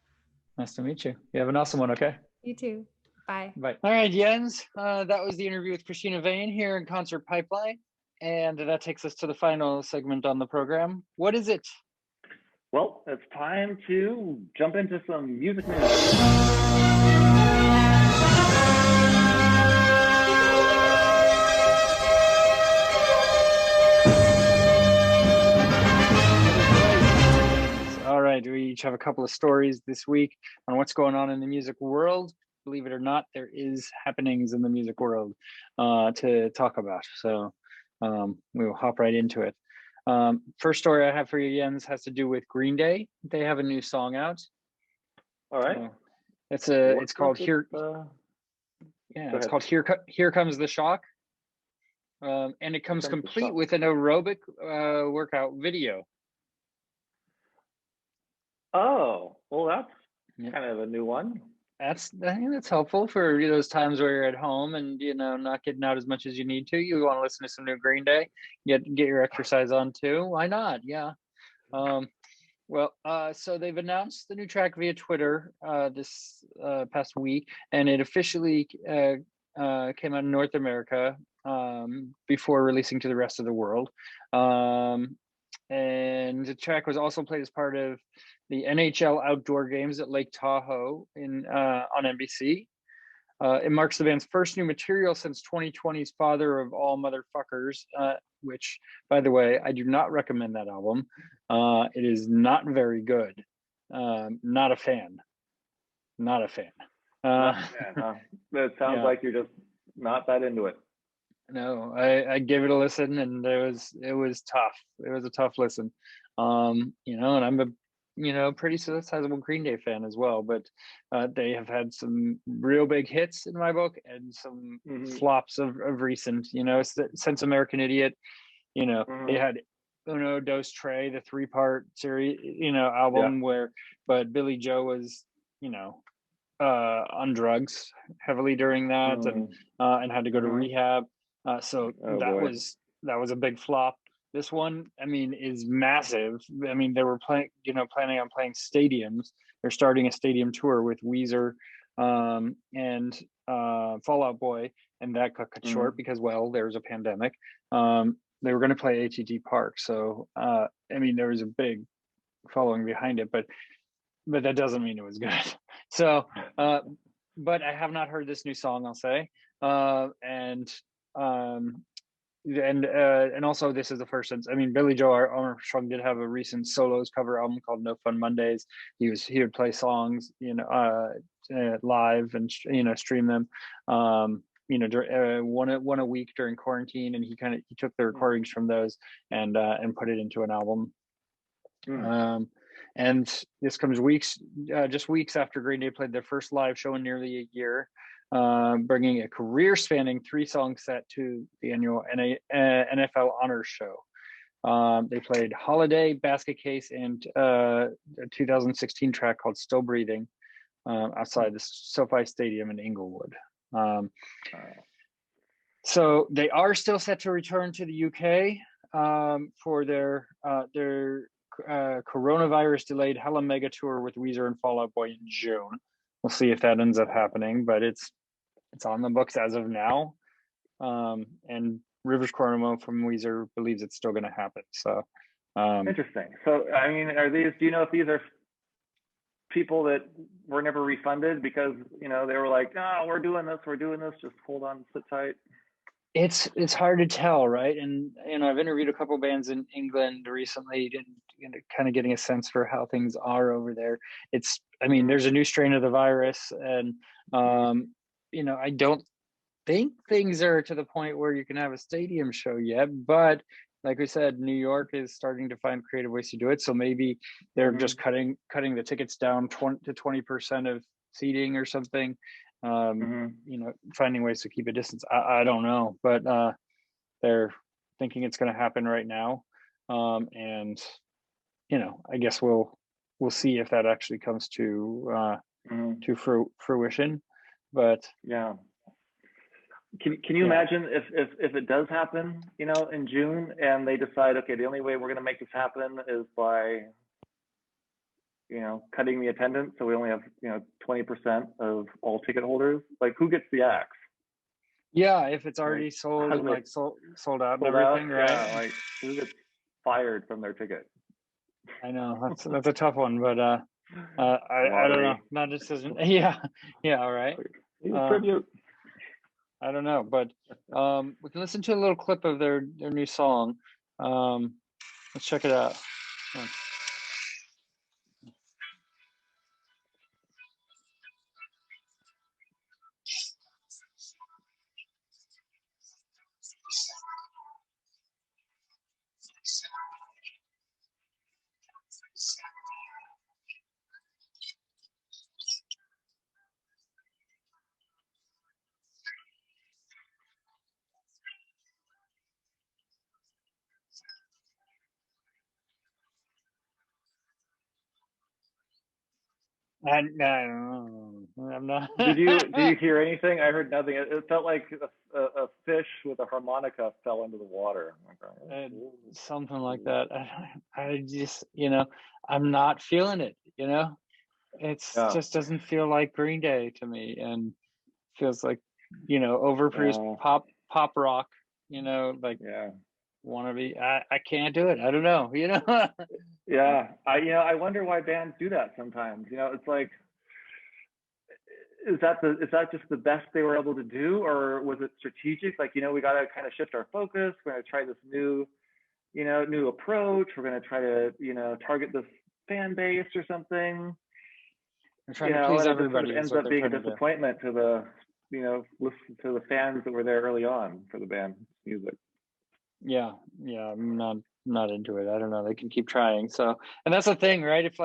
Nice to meet you. You have an awesome one. Okay. You too. Bye. Bye. All right, Jens. That was the interview with Cristina Vane here in Concert Pipeline. And that takes us to the final segment on the program. What is it? Well, it's time to jump into some music news. All right, we each have a couple of stories this week on what's going on in the music world. Believe it or not, there is happenings in the music world to talk about. So we will hop right into it. First story I have for you, Jens, has to do with Green Day. They have a new song out. All right. It's called Here. It's called Here Comes the Shock. And it comes complete with an aerobic workout video. Oh, well, that's kind of a new one. I think that's helpful for those times where you're at home and not getting out as much as you need to. You want to listen to some new Green Day, get your exercise on too. Why not? Yeah. So they've announced the new track via Twitter this past week, and it officially came out in North America before releasing to the rest of the world. And the track was also played as part of the NHL outdoor games at Lake Tahoe on NBC. It marks the band's first new material since 2020's Father of All Motherfuckers, which, by the way, I do not recommend that album. It is not very good. Not a fan. Not a fan. It sounds like you're just not that into it. No, I gave it a listen, and it was tough. It was a tough listen. And I'm a pretty sizable Green Day fan as well, but they have had some real big hits in my book and some flops of recent, since American Idiot, they had Uno Dos Tre, the 3-part series, album but Billy Joe was, on drugs heavily during that and had to go to rehab. That was a big flop. This one, is massive. They were planning on playing stadiums. They're starting a stadium tour with Weezer and Fall Out Boy, and that got cut short because, there was a pandemic. They were going to play AT&T Park, so there was a big following behind it, but that doesn't mean it was good. So, but I have not heard this new song, I'll say, and also this is the first since Billy Joe Armstrong did have a recent solos cover album called No Fun Mondays. He would play songs live and stream them one a week during quarantine, and he took the recordings from those and put it into an album. And this comes just weeks after Green Day played their first live show in nearly a year, bringing a career-spanning 3-song set to the annual NFL Honors Show. They played Holiday, Basket Case, and a 2016 track called Still Breathing outside the SoFi Stadium in Inglewood. So they are still set to return to the UK for their coronavirus delayed Hella Mega Tour with Weezer and Fall Out Boy in June. We'll see if that ends up happening, but it's on the books as of now. And Rivers Cuomo from Weezer believes it's still going to happen. So interesting. So I mean, do you know if these are people that were never refunded because they were like, "Oh, we're doing this, just hold on, sit tight"? It's hard to tell, right? And I've interviewed a couple bands in England recently, and kind of getting a sense for how things are over there. There's a new strain of the virus, and I don't think things are to the point where you can have a stadium show yet. But like we said, New York is starting to find creative ways to do it. So maybe they're just cutting the tickets down to 20% of seating or something. Finding ways to keep a distance. I don't know, but they're thinking it's going to happen right now. And I guess we'll see if that actually comes to fruition. But yeah, can you imagine if it does happen, in June, and they decide, okay, the only way we're going to make this happen is by cutting the attendance, so we only have 20% of all ticket holders. Like, who gets the axe? Yeah, if it's already sold and like sold out and everything, right? Yeah, like who gets fired from their ticket? I know that's a tough one, but I don't know. Not a decision. Yeah, all right. Tribute. I don't know, but we can listen to a little clip of their new song. Let's check it out. I'm not. Did you hear anything? I heard nothing. It felt like a fish with a harmonica fell into the water. Something like that. I just, I'm not feeling it. It's just doesn't feel like Green Day to me, and feels like overproduced pop rock. Wannabe. I can't do it. I don't know. Yeah, I wonder why bands do that sometimes. It's like, is that just the best they were able to do, or was it strategic? Like, we got to kind of shift our focus. We're going to try this new approach. We're going to try to target this fan base or something. I'm trying to please everybody. It ends up being a disappointment to the listen to the fans that were there early on for the band's music. Yeah, I'm not into it. I don't know. They can keep trying. So, and that's the thing, right? If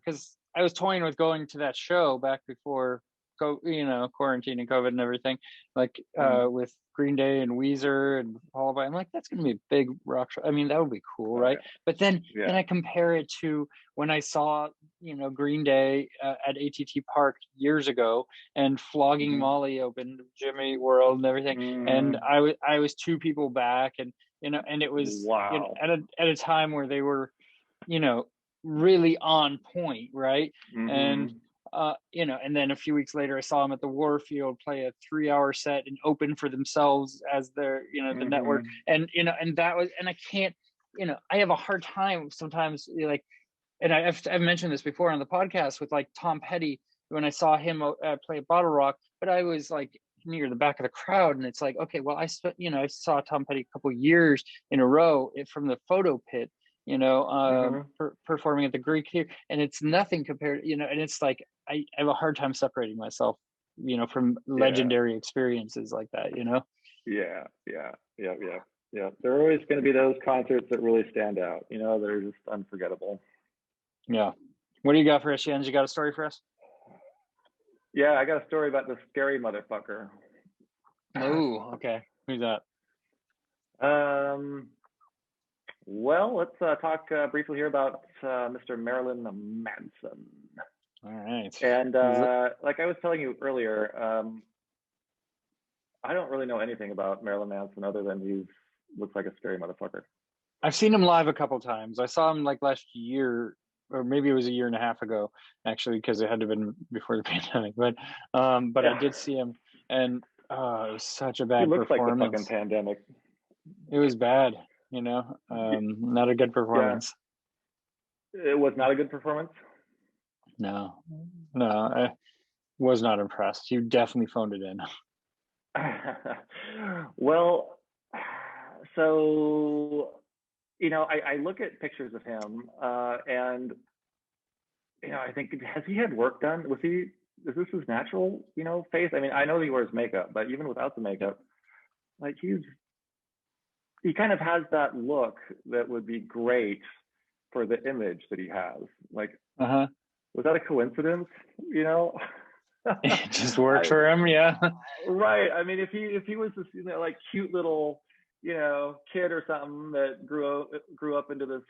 because I was toying with going to that show back before quarantine and COVID and everything, with Green Day and Weezer and Fall Out Boy. I'm like, that's going to be a big rock show. I mean, that would be cool, right? But then I compare it to when I saw, Green Day at ATT Park years ago, and Flogging Molly opened Jimmy World and everything, and I was 2 people back, and and it was at a time where they were, really on point, right? And and then a few weeks later, I saw them at the Warfield play a 3-hour set and open for themselves as their, the network. And, and that was, and I can't, I have a hard time sometimes, and I've mentioned this before on the podcast with Tom Petty, when I saw him play Bottle Rock, but I was near the back of the crowd, and it's like, okay, well, I saw Tom Petty a couple years in a row from the photo pit, performing at the Greek here, and it's nothing compared, and it's like I have a hard time separating myself, from legendary experiences like that, Yeah. There are always going to be those concerts that really stand out, that are just unforgettable. Yeah. What do you got for us, Jens? You got a story for us? Yeah, I got a story about this scary motherfucker. Oh, okay. Who's that? Well, let's talk briefly here about Mr. Marilyn Manson. All right. And like I was telling you earlier, I don't really know anything about Marilyn Manson other than he looks like a scary motherfucker. I've seen him live a couple times. I saw him like last year, or maybe it was a year and a half ago, actually, because it had to have been before the pandemic. But Yeah. I did see him, and it was such a He bad looks like the performance. fucking pandemic. It was bad, not a good performance. Yeah. It was not a good performance. No, I was not impressed. You definitely phoned it in. Well, so I look at pictures of him, and I think, has he had work done? Is this his natural face? I mean, I know he wears makeup, but even without the makeup, like he kind of has that look that would be great for the image that he has. Like, was that a coincidence? It just worked for him, yeah. Right. I mean, if he was this like cute little kid or something that grew up into this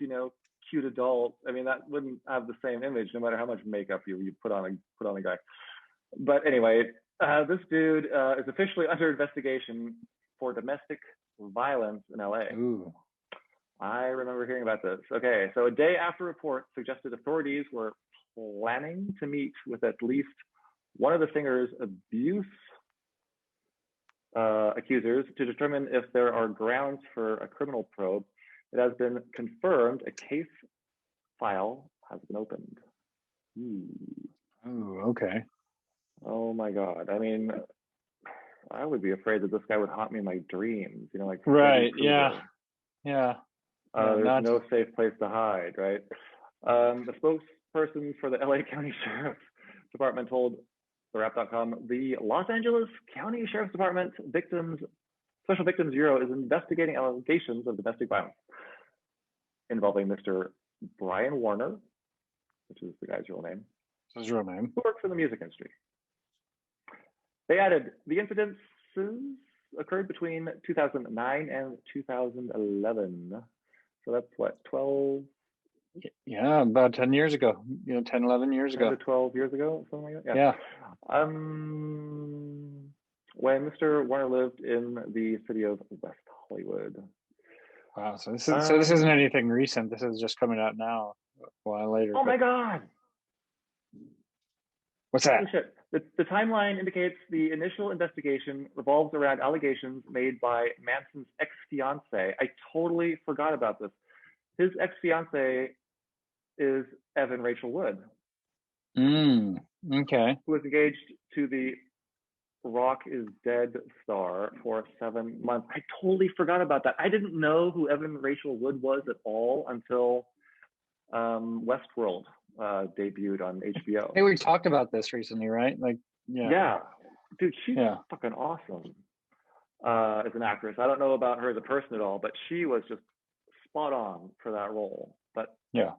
cute adult, I mean, that wouldn't have the same image no matter how much makeup you put on a guy. But anyway, this dude is officially under investigation for domestic violence in LA. Ooh. I remember hearing about this. Okay, so a day after reports suggested authorities were planning to meet with at least one of the singer's abuse accusers to determine if there are grounds for a criminal probe, it has been confirmed a case file has been opened. Ooh, okay. Oh my God. I mean, I would be afraid that this guy would haunt me in my dreams, like right. Yeah. There's no safe place to hide, right? The spokesperson for the LA County Sheriff's Department told TheWrap.com the Los Angeles County Sheriff's Department Special Victims Bureau is investigating allegations of domestic violence involving Mr. Brian Warner, which is the guy's real name. His real name. Who works in the music industry. They added the incidences occurred between 2009 and 2011. So that's what, 12? Yeah, about 10 years ago. 10, 11 years ago. 12 years ago, something like that. Yeah. When Mr. Warner lived in the city of West Hollywood. Wow. So this isn't anything recent. This is just coming out now, a while later. Oh my God. What's that? Holy shit. The timeline indicates the initial investigation revolves around allegations made by Manson's ex-fiance. I totally forgot about this. His ex-fiance is Evan Rachel Wood. Okay. Who was engaged to the Rock is Dead star for 7 months. I totally forgot about that. I didn't know who Evan Rachel Wood was at all until Westworld debuted on HBO. Hey, we talked about this recently, right? Like, yeah. Yeah. Dude, she's fucking awesome as an actress. I don't know about her as a person at all, but she was just spot on for that role. But yeah.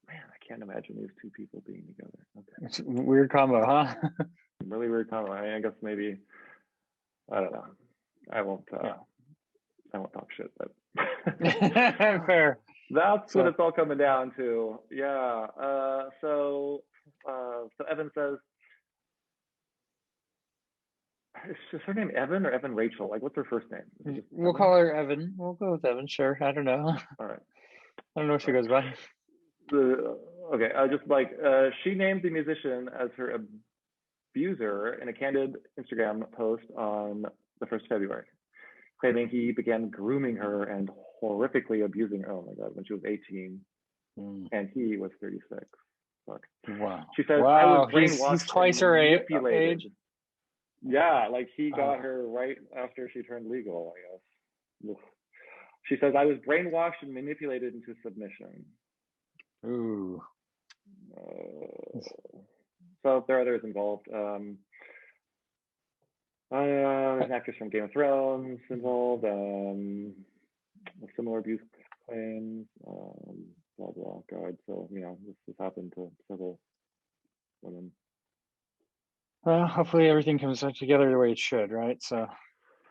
Man, I can't imagine these two people being together. Okay. It's a weird combo, huh? Really weird combo. I guess maybe, I don't know. I won't talk shit, but fair. That's what it's all coming down to. Yeah. So Evan says, is her name Evan or Evan Rachel? Like, what's her first name? We'll call her Evan. We'll go with Evan. Sure. I don't know. All right. I don't know what she goes by. Okay. She named the musician as her abuser in a candid Instagram post on the 1st of February, claiming he began grooming her and horrifically abusing her, oh my God, when she was 18 and he was 36. Fuck. Wow. She says, wow. I was brainwashed. He's twice her age. Yeah, like he got her right after she turned legal, I guess. She says, I was brainwashed and manipulated into submission. Ooh. So there are others involved. There's an actress from Game of Thrones involved. Similar abuse claims. blah blah guide. So this has happened to several women. Well, hopefully everything comes together the way it should, right? So,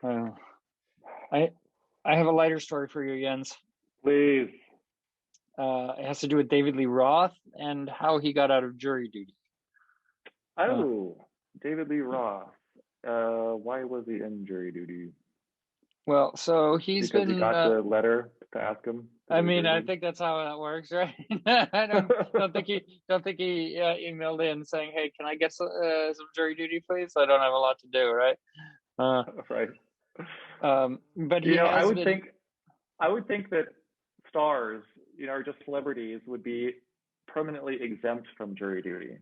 I have a lighter story for you, Jens. Please. It has to do with David Lee Roth and how he got out of jury duty. David Lee Roth. Why was he in jury duty? Well, so he's because been. He got the letter to ask him. I mean, I think that's how that works, right? I don't think he emailed in saying, "Hey, can I get some jury duty, please? I don't have a lot to do," right? Right. But he has I would think that stars, or just celebrities, would be permanently exempt from jury duty.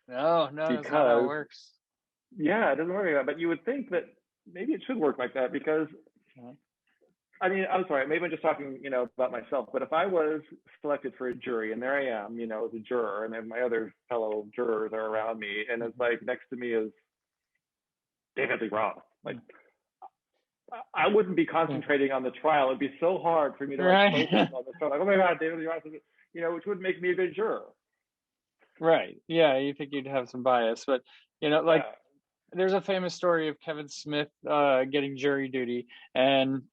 No, that's not how it works. Yeah, it doesn't work like that. But you would think that maybe it should work like that because, I mean, I'm sorry, maybe I'm just talking, about myself. But if I was selected for a jury and there I am, as a juror, and then my other fellow jurors are around me, and it's like next to me is David Lee Roth, like, I wouldn't be concentrating on the trial. It'd be so hard for me to focus on the trial. Like, oh my God, David Lee Roth, which would make me a good juror. Right. Yeah, you think you'd have some bias, but there's a famous story of Kevin Smith getting jury duty and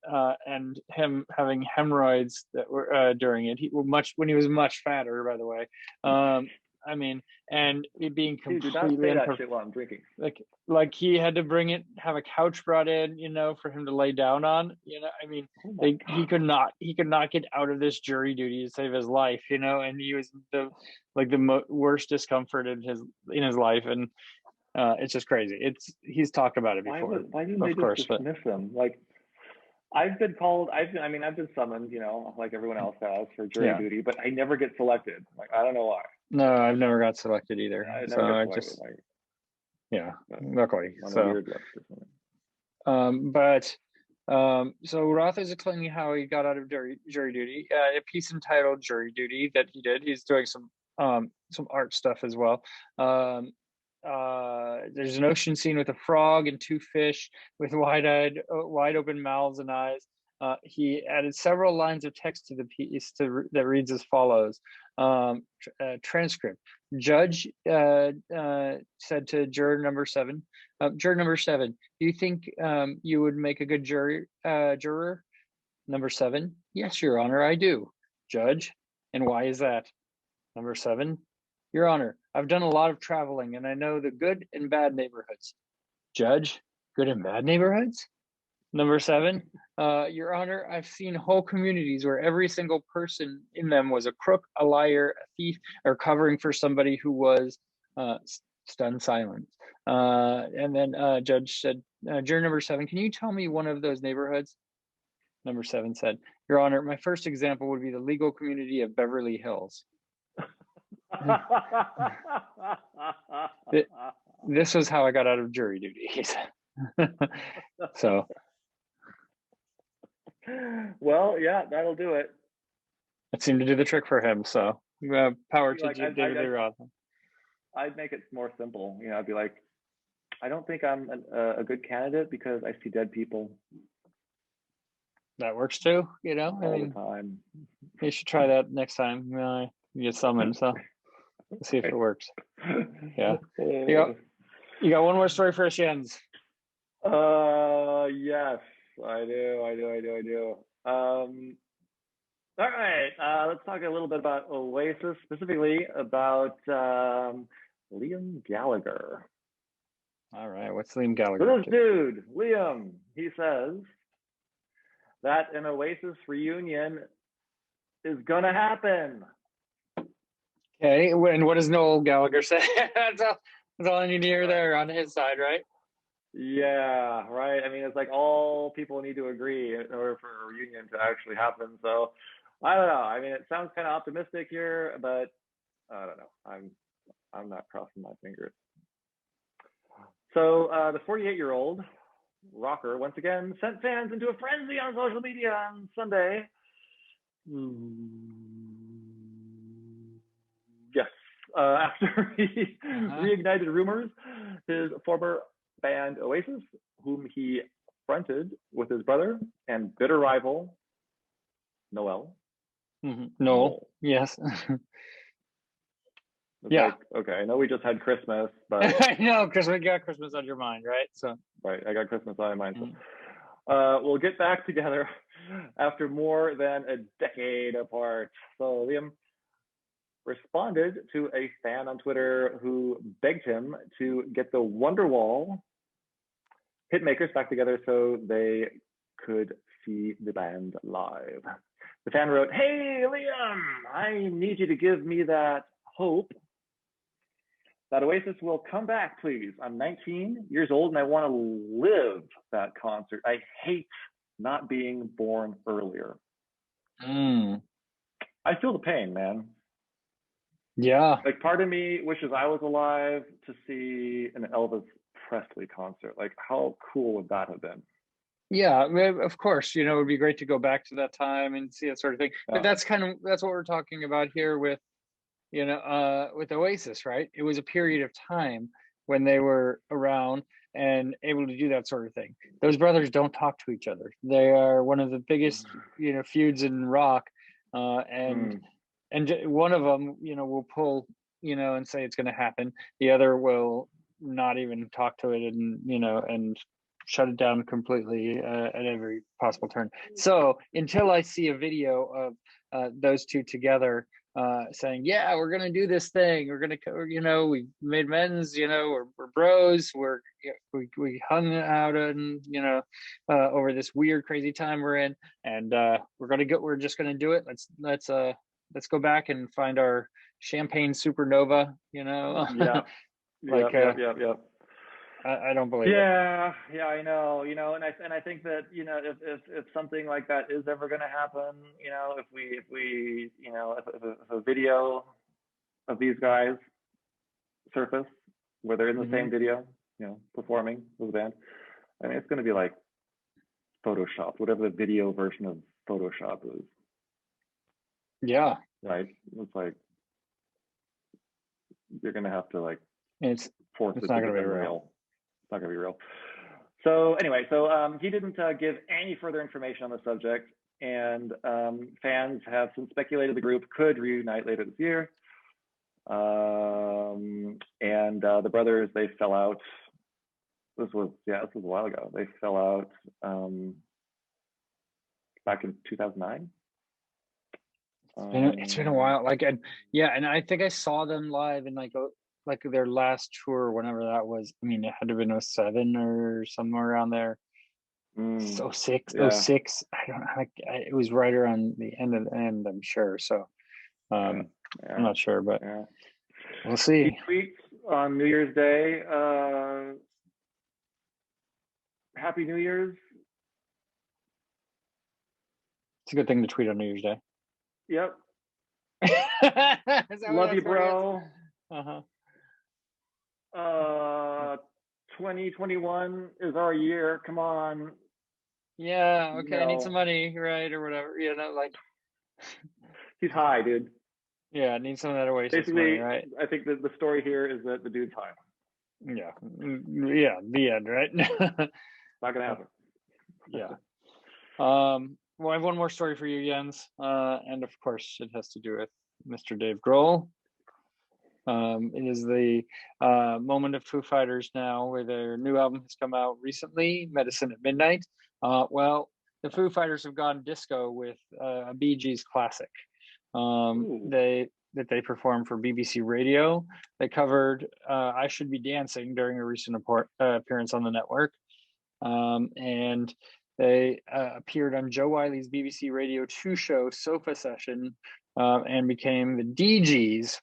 him having hemorrhoids that were during it. When he was much fatter, by the way. I mean, and it being completely. Do not say that shit while I'm drinking. Like he had to have a couch brought in, for him to lay down on. I mean, he could not get out of this jury duty to save his life. And he was the worst discomfort in his life, and it's just crazy. He's talked about it before. Why didn't they just dismiss him? Like, I've been called. I've been summoned. Like everyone else has for jury duty, but I never get selected. Like, I don't know why. No, I've never got selected either. Luckily. So, so Roth is explaining how he got out of jury duty. A piece entitled "Jury Duty" that he did. He's doing some art stuff as well. There's an ocean scene with a frog and two fish with wide open mouths and eyes. He added several lines of text to the piece that reads as follows. Transcript. Judge said to juror number 7, juror number 7, do you think you would make a good juror? Number 7, yes, Your Honor, I do. Judge, and why is that? Number 7, Your Honor, I've done a lot of traveling and I know the good and bad neighborhoods. Judge, good and bad neighborhoods? Number 7, Your Honor, I've seen whole communities where every single person in them was a crook, a liar, a thief, or covering for somebody who was stunned silent. And then Judge said, juror number 7, can you tell me one of those neighborhoods? Number 7 said, Your Honor, my first example would be the legal community of Beverly Hills. This was how I got out of jury duty, he said. So. Well, yeah, that'll do it. It seemed to do the trick for him. So power to David Lee Roth. I'd make it more simple. I'd be like, I don't think I'm a good candidate because I see dead people. That works too, all the time. You should try that next time you get summoned. So let's see if it works. Yeah. You got one more story for us, Jens? Yes, I do. All right. Let's talk a little bit about Oasis, specifically about Liam Gallagher. All right. What's Liam Gallagher? So this dude, Liam, he says that an Oasis reunion is gonna happen. Okay, and what does Noel Gallagher say? That's all I need to hear there on his side, right? Yeah, right. I mean, it's like all people need to agree in order for a reunion to actually happen. So I don't know. I mean, it sounds kind of optimistic here, but I don't know. I'm not crossing my fingers. So the 48-year-old rocker once again sent fans into a frenzy on social media on Sunday. Yes, after he reignited rumors, his former band Oasis, whom he fronted with his brother and bitter rival Noel, No. Yes. It's Yeah. like, okay, I know we just had Christmas, but I know, because we got Christmas on your mind, right? So. right, I got Christmas on my mind. So, Mhm. we'll get back together after more than a decade apart. So Liam responded to a fan on Twitter who begged him to get the Wonderwall hitmakers back together so they could see the band live. The fan wrote, "Hey Liam, I need you to give me that hope that Oasis will come back, please. I'm 19 years old and I want to live that concert. I hate not being born earlier." Mm. I feel the pain, man. Yeah. Like, part of me wishes I was alive to see an Elvis Presley concert. Like, how cool would that have been? Yeah, of course, it would be great to go back to that time and see that sort of thing. But that's what we're talking about here with, with Oasis, right? It was a period of time when they were around and able to do that sort of thing. Those brothers don't talk to each other. They are one of the biggest, feuds in rock, and one of them, will pull, and say it's going to happen. The other will not even talk to it, and shut it down completely at every possible turn. So until I see a video of those two together, saying, "Yeah, we're gonna do this thing. We're gonna, we made amends. We're bros. We hung out and over this weird, crazy time we're in, and we're just gonna do it. Let's go back and find our champagne supernova. Yeah. Like, Yep. I don't believe it. Yeah, I know, and I think that, if something like that is ever going to happen, if a video of these guys surface where they're in the same video, performing with a band, I mean, it's going to be like Photoshop, whatever the video version of Photoshop is. Yeah. Right. It's like, you're going to have to it's force it's it not to going to be become real. real. It's not going to be real. So anyway, he didn't give any further information on the subject, and fans have since speculated the group could reunite later this year. And the brothers, they fell out. This was a while ago. They fell out back in 2009. It's been a while. And I think I saw them live in like their last tour, whenever that was. I mean, it had to have been 07 or somewhere around there. So 06. I don't know. It was right around the end of the end, I'm sure. So I'm not sure, but we'll see. He tweets on New Year's Day, Happy New Year's. It's a good thing to tweet on New Year's Day. Yep. Love you, bro. 2021 is our year. Come on. Yeah. Okay. I need some money, right, or whatever. He's high, dude. Yeah, I need some of that Oasis basically money, right? I think that the story here is that the dude's high. Yeah. The end, right? Not gonna happen. Yeah. Well, I have one more story for you, Jens, and of course, it has to do with Mr. Dave Grohl. It is the moment of Foo Fighters now, where their new album has come out recently, Medicine at Midnight. Well, the Foo Fighters have gone disco with a Bee Gees classic. They performed for BBC Radio. They covered "I Should Be Dancing" during a recent appearance on the network, and they appeared on Joe Wiley's BBC Radio 2 show Sofa Session, and became the DGs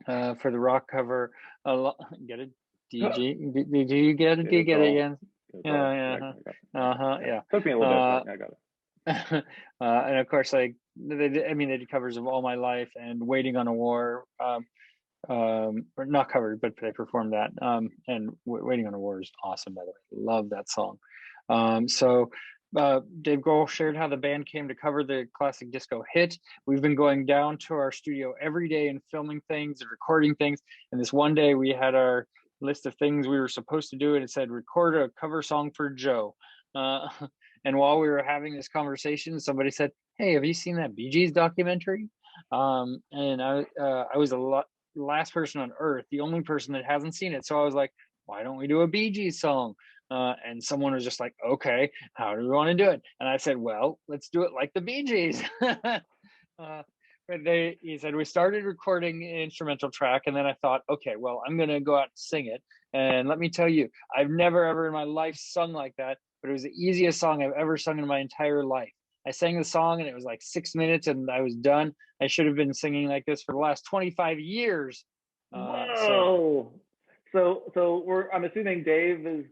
for the rock cover. Get it? DG? Did you get it? Do you get it, Jens? Yeah. Took me a little bit. I got it. And of course, they did covers of "All My Life" and "Waiting on a War." Or not covered, but they performed that. And "Waiting on a War" is awesome, by the way. Love that song. So Dave Grohl shared how the band came to cover the classic disco hit. "We've been going down to our studio every day and filming things and recording things. And this one day we had our list of things we were supposed to do, and it said record a cover song for Joe." And while we were having this conversation, somebody said, "Hey, have you seen that Bee Gees documentary?" And I was the last person on earth, the only person that hasn't seen it. So I was like, "Why don't we do a Bee Gees song?" And someone was just like, "Okay, how do we want to do it?" And I said, "Well, let's do it like the Bee Gees." But he said we started recording an instrumental track, and then I thought, okay, well, I'm gonna go out and sing it. And let me tell you, I've never ever in my life sung like that, but it was the easiest song I've ever sung in my entire life. I sang the song and it was like 6 minutes and I was done. I should have been singing like this for the last 25 years. Whoa. So I'm assuming Dave is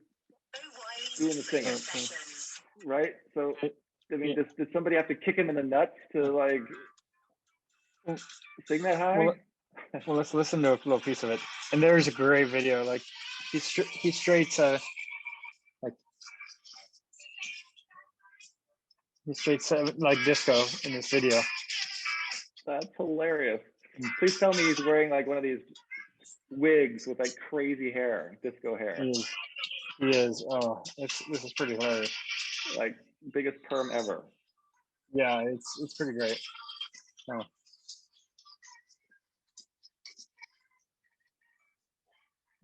doing the singing, right? So I mean, did somebody have to kick him in the nuts to like sing that high? Well, let's listen to a little piece of it. And there's a great video. Like he straight like disco in this video. That's hilarious. Please tell me he's wearing like one of these wigs with like crazy hair, disco hair. He is. Oh, this is pretty hilarious. Like biggest perm ever. Yeah, it's pretty great. Oh.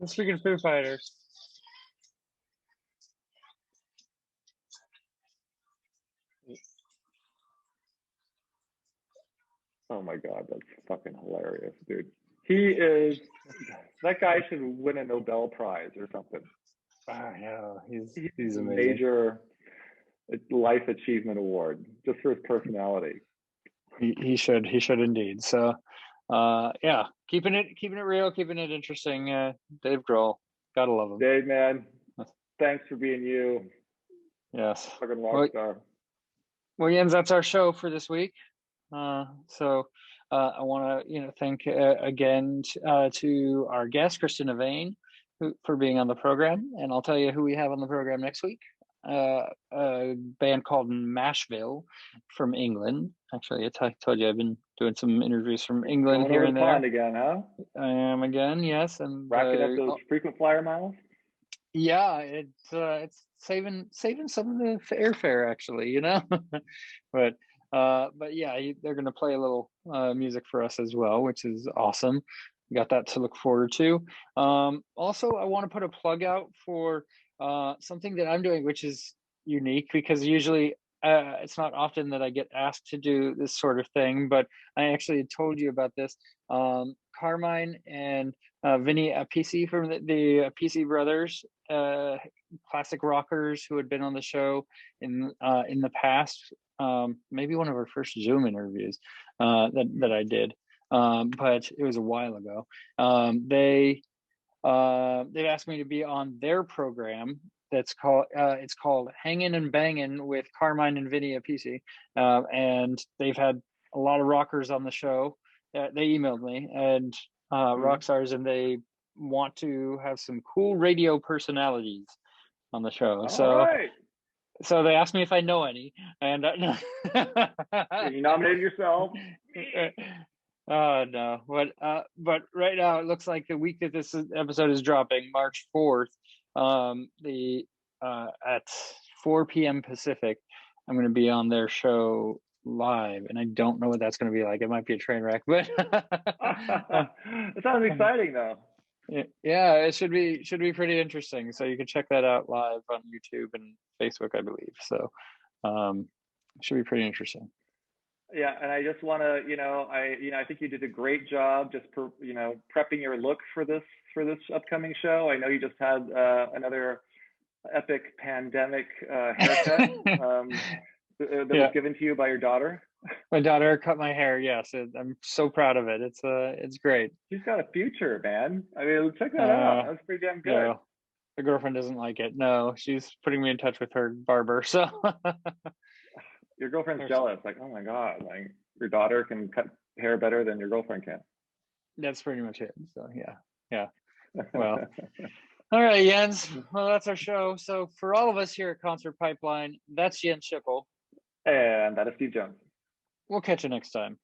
Speaking of Foo Fighters. Oh my God, that's fucking hilarious, dude. That guy should win a Nobel Prize or something. Yeah, he's a amazing. Major life achievement award just for his personality. He should indeed. So, yeah, keeping it real, keeping it interesting. Dave Grohl, gotta love him. Dave, man, thanks for being you. Yes, fucking rock star. Well, Jens, that's our show for this week. So I want to thank again to our guest Cristina Vane for being on the program, and I'll tell you who we have on the program next week. A band called Mashville from England. Actually, I told you I've been doing some interviews from England here and there. Again, huh? I am again, yes, and racking up those frequent flyer miles. Yeah, it's saving some of the airfare actually, but yeah, they're going to play a little music for us as well, which is awesome. We got that to look forward to. Also, I want to put a plug out for something that I'm doing, which is unique because usually it's not often that I get asked to do this sort of thing, but I actually told you about this. Carmine and Vinny Appice from the Appice brothers, classic rockers who had been on the show in the past. Maybe one of our first Zoom interviews that I did, but it was a while ago. They've asked me to be on their program. It's called Hangin' and Bangin' with Carmine and Vinny Appice, and they've had a lot of rockers on the show. They emailed me and rock stars, and they want to have some cool radio personalities on the show. So they asked me if I know any, and you nominated yourself. Oh no, but right now it looks like the week that this episode is dropping, March 4th, at 4 p.m. Pacific, I'm going to be on their show live, and I don't know what that's going to be like. It might be a train wreck, but it sounds exciting though. Yeah, it should be pretty interesting. So you can check that out live on YouTube and Facebook, I believe. So it should be pretty interesting. Yeah, and I just want to, I think you did a great job just prepping your look for this upcoming show. I know you just had another epic pandemic haircut that was given to you by your daughter. My daughter cut my hair. Yes, I'm so proud of it. It's great. She's got a future, man. I mean, check that out. That's pretty damn good. Yeah. The girlfriend doesn't like it. No, she's putting me in touch with her barber. So your girlfriend's jealous. Like, oh my God, like your daughter can cut hair better than your girlfriend can. That's pretty much it. So yeah. Well, all right, Jens. Well, that's our show. So for all of us here at Concert Pipeline, that's Jens Schippel. And that is Steve Jones. We'll catch you next time.